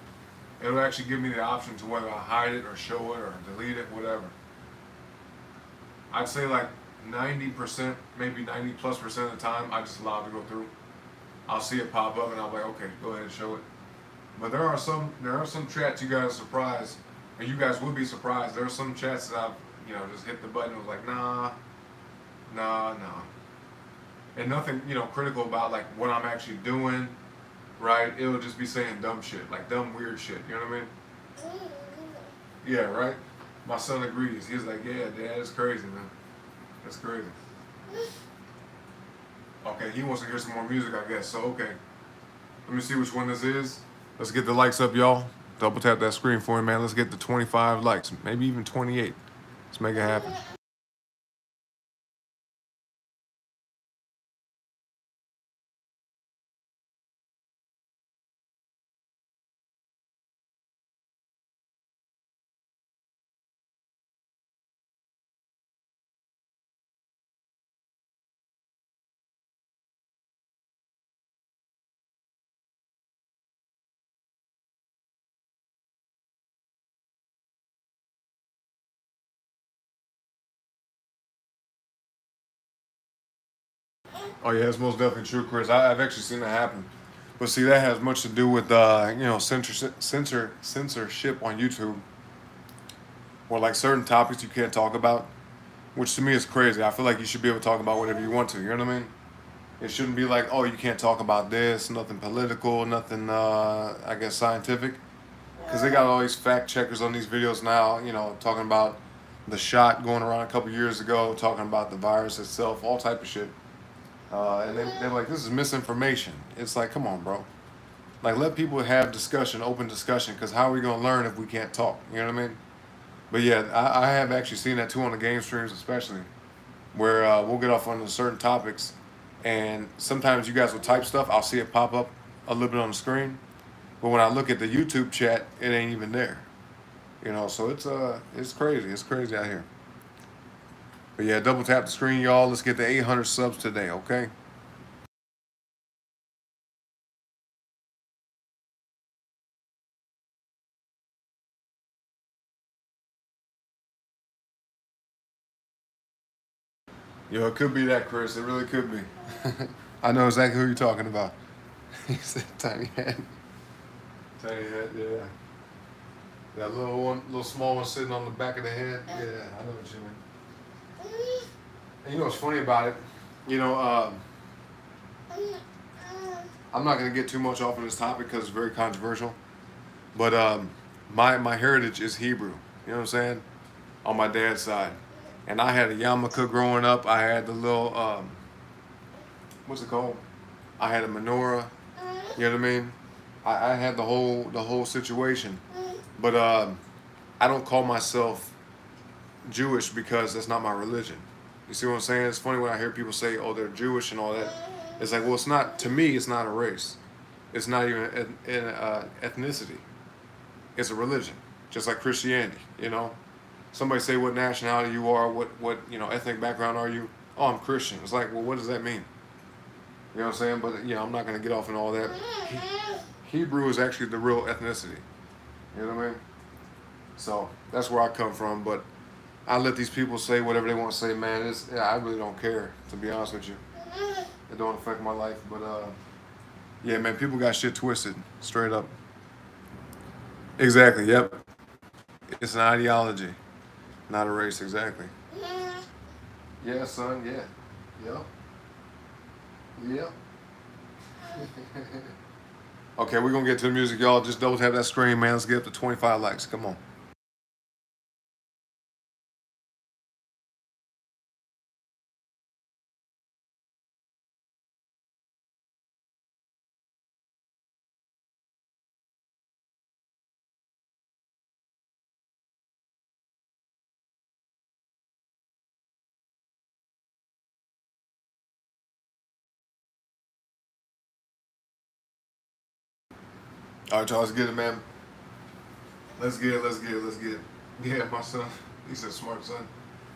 It'll actually give me the option to whether I hide it or show it or delete it, whatever. I'd say like 90%, maybe 90+% of the time, I just allow it to go through. I'll see it pop up and I'll be like, okay, go ahead and show it. But there are some chats you guys are surprised, and you guys would be surprised. There are some chats that I've, just hit the button and was like, nah. And nothing, critical about like what I'm actually doing, right? It'll just be saying dumb shit, like dumb weird shit, you know what I mean? Yeah, right? My son agrees. He's like, yeah, Dad, it's crazy, man. That's crazy. Okay, he wants to hear some more music, I guess, so okay. Let me see which one this is. Let's get the likes up, y'all. Double tap that screen for me, man. Let's get to 25 likes, maybe even 28. Let's make it happen. Oh yeah, it's most definitely true, Chris. I've actually seen that happen. But see, that has much to do with censorship on YouTube, or like certain topics you can't talk about, which to me is crazy. I feel like you should be able to talk about whatever you want to. You know what I mean? It shouldn't be like, oh, you can't talk about this, nothing political, nothing, I guess, scientific, because they got all these fact checkers on these videos now. Talking about the shot going around a couple years ago, talking about the virus itself, all type of shit. And they're like, this is misinformation. It's like, come on, bro. Like, let people have discussion, open discussion, because how are we going to learn if we can't talk? You know what I mean? But yeah, I have actually seen that too on the game streams, especially, where we'll get off on certain topics, and sometimes you guys will type stuff, I'll see it pop up a little bit on the screen, but when I look at the YouTube chat, it ain't even there. So it's crazy. It's crazy out here. But yeah, double tap the screen, y'all. Let's get to 800 subs today, okay? Yo, it could be that, Chris. It really could be. I know exactly who you're talking about. He said tiny head. Tiny head, yeah. That little small one sitting on the back of the head. Yeah, I know what you mean. And you know what's funny about it? I'm not going to get too much off of this topic because it's very controversial. But my heritage is Hebrew. You know what I'm saying? On my dad's side. And I had a yarmulke growing up. I had the little, what's it called? I had a menorah. You know what I mean? I had the whole situation. But I don't call myself Jewish because that's not my religion. You see what I'm saying? It's funny when I hear people say, oh, they're Jewish and all that. It's like, well, it's not, to me, it's not a race. It's not even an ethnicity. It's a religion, just like Christianity, Somebody say what nationality you are, what ethnic background are you? Oh, I'm Christian. It's like, well, what does that mean? You know what I'm saying? But I'm not gonna get off on all that. Hebrew is actually the real ethnicity. You know what I mean? So that's where I come from. But I let these people say whatever they want to say, man. I really don't care, to be honest with you. It don't affect my life. But yeah, man, people got shit twisted, straight up. Exactly. Yep. It's an ideology, not a race. Exactly. Yeah, son. Yeah. Yep. Yep. Okay, we're gonna get to the music, y'all. Just don't have that screen, man. Let's get up to 25 likes. Come on. All right, y'all. Let's get it, man. Let's get it. Let's get it. Let's get it. Yeah, my son. He's a smart son.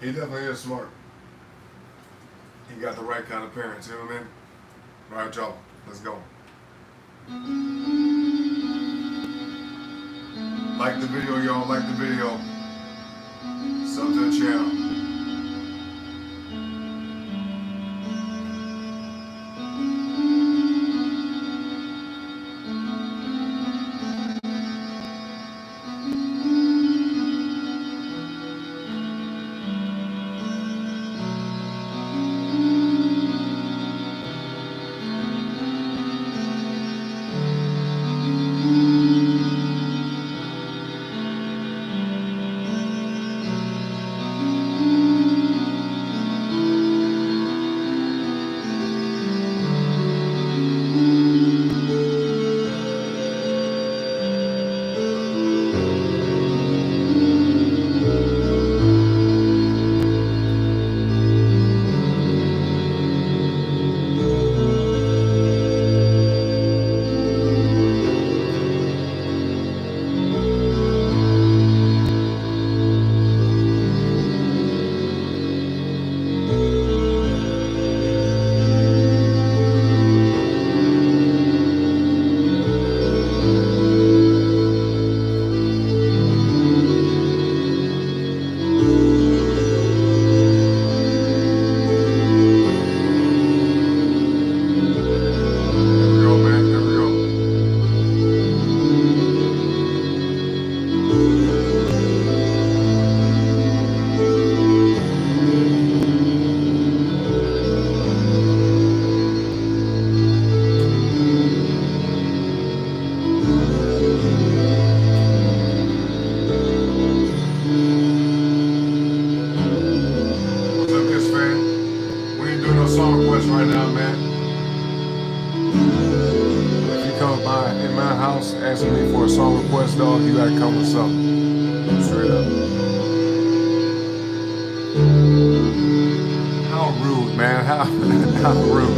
He definitely is smart. He got the right kind of parents. You know what I mean? All right, y'all. Let's go. Like the video, y'all. Like the video. Sub to the channel. Right now, man. If you come by in my house asking me for a song request, dog, you gotta come with something. Straight up. How rude, man. How rude.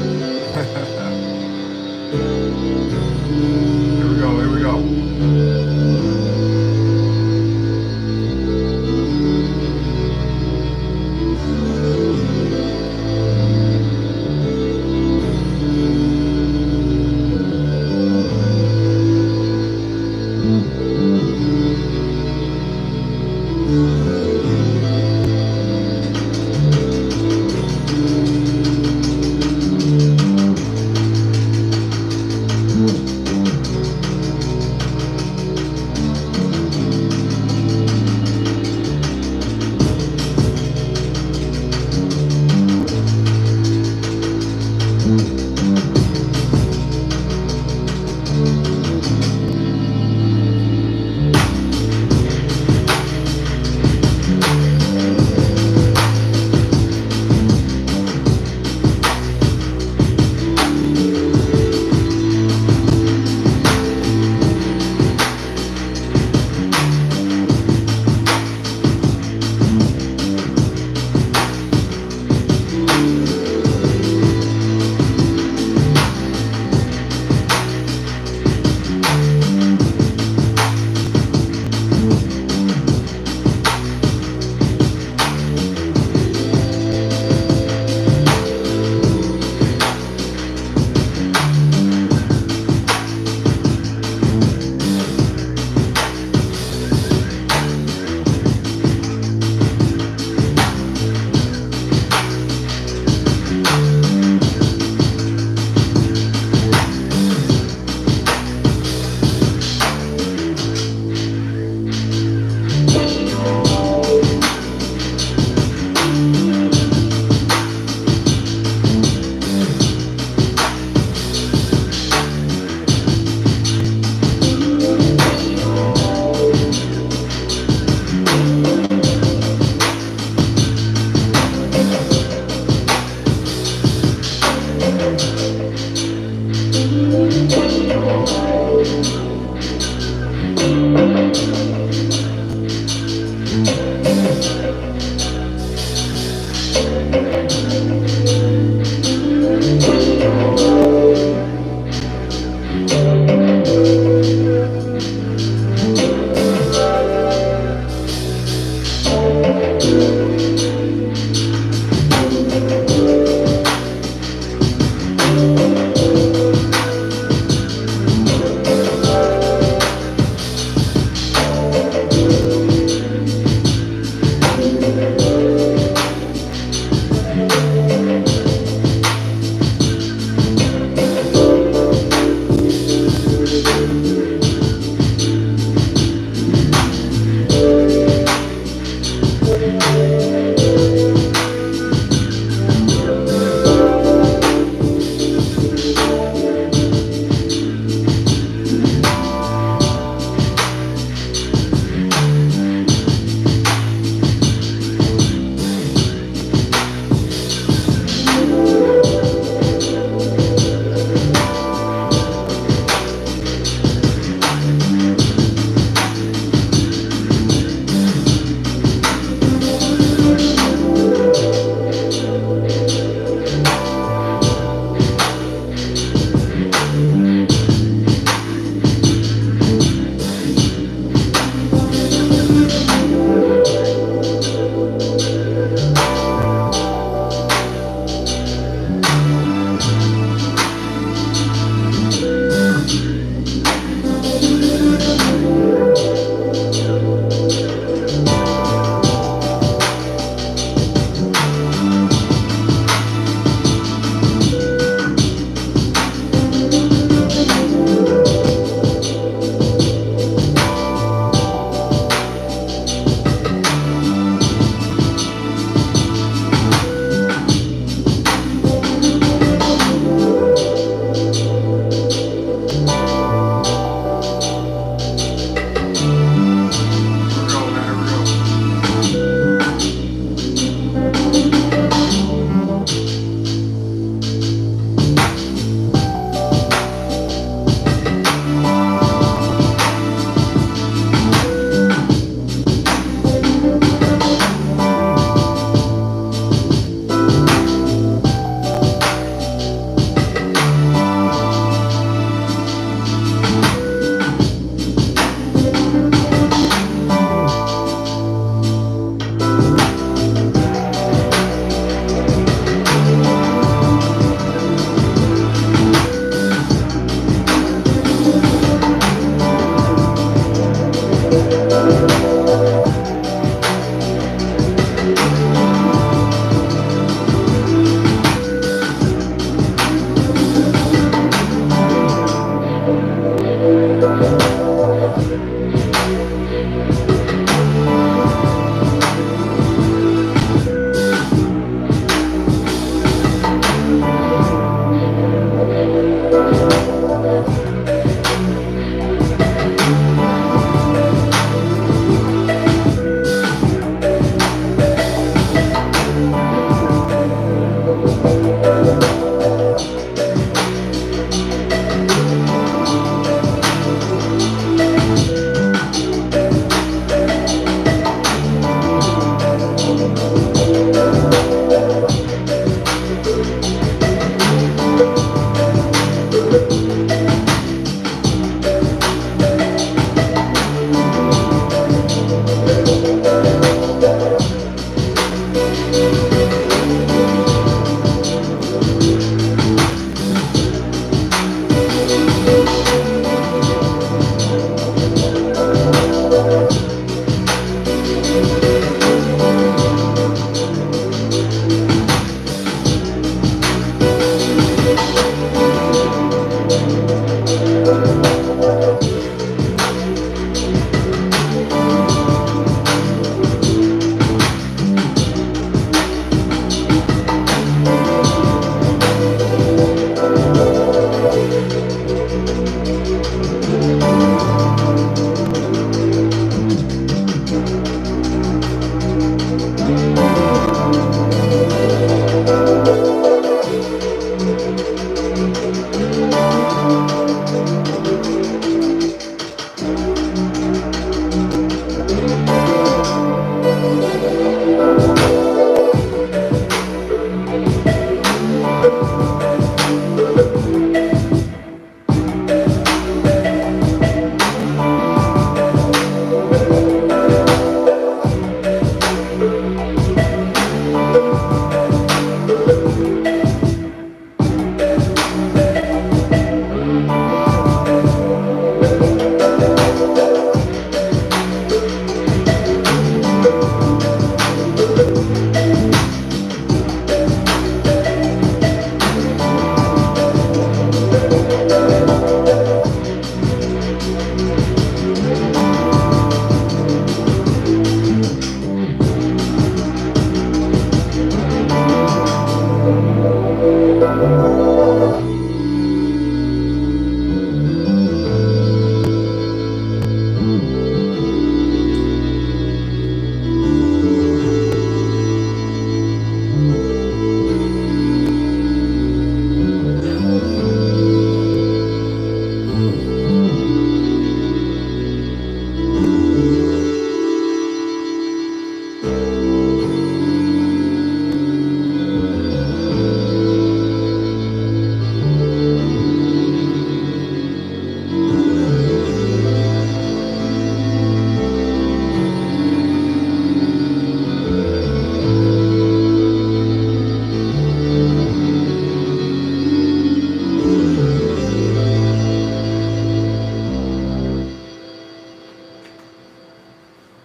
Here we go, here we go.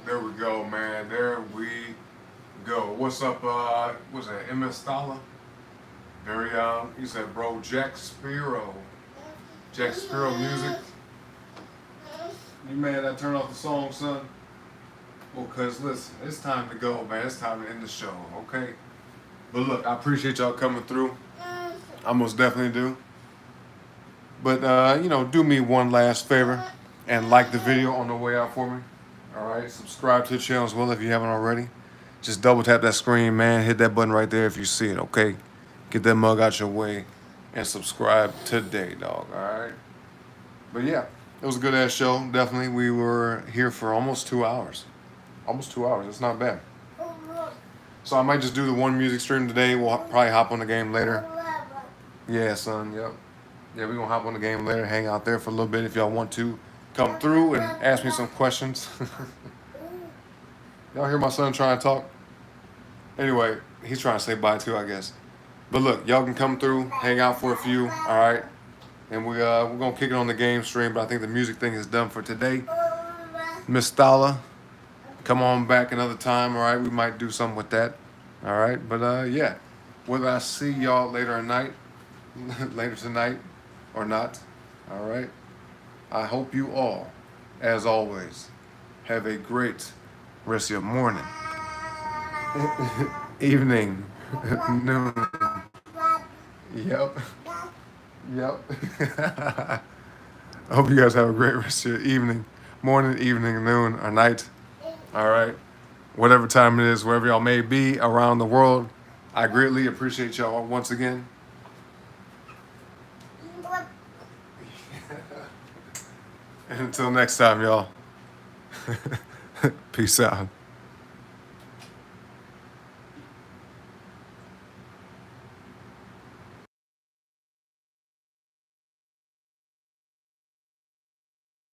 There we go, man. There we go. What's up? What's that? MS Stala? Very you said, bro, Jack Sparrow. Jack Sparrow music. You mad I turned off the song, son? Well, cause listen, it's time to go, man. It's time to end the show, okay? But look, I appreciate y'all coming through. I most definitely do. But you know, do me one last favor and like the video on the way out for me. All right, subscribe to the channel as well if you haven't already. Just double tap that screen, man. Hit that button right there if you see it, okay? Get that mug out your way and subscribe today, dog, all right? But yeah, it was a good ass show. Definitely, we were here for almost 2 hours. Almost 2 hours, it's not bad. So I might just do the one music stream today. We'll probably hop on the game later. Yeah, son, yep. Yeah, we're gonna hop on the game later, hang out there for a little bit if y'all want to. Come through and ask me some questions. Y'all hear my son trying to talk? Anyway, he's trying to say bye too, I guess. But look, y'all can come through, hang out for a few, all right? And we're gonna kick it on the game stream, but I think the music thing is done for today. Miss Stala, come on back another time, all right? We might do something with that, all right? But yeah, whether I see y'all later tonight or not, all right? I hope you all, as always, have a great rest of your morning, evening, noon. Yep. I hope you guys have a great rest of your evening, morning, evening, noon, or night. All right. Whatever time it is, wherever y'all may be around the world, I greatly appreciate y'all once again. And until next time, y'all. Peace out.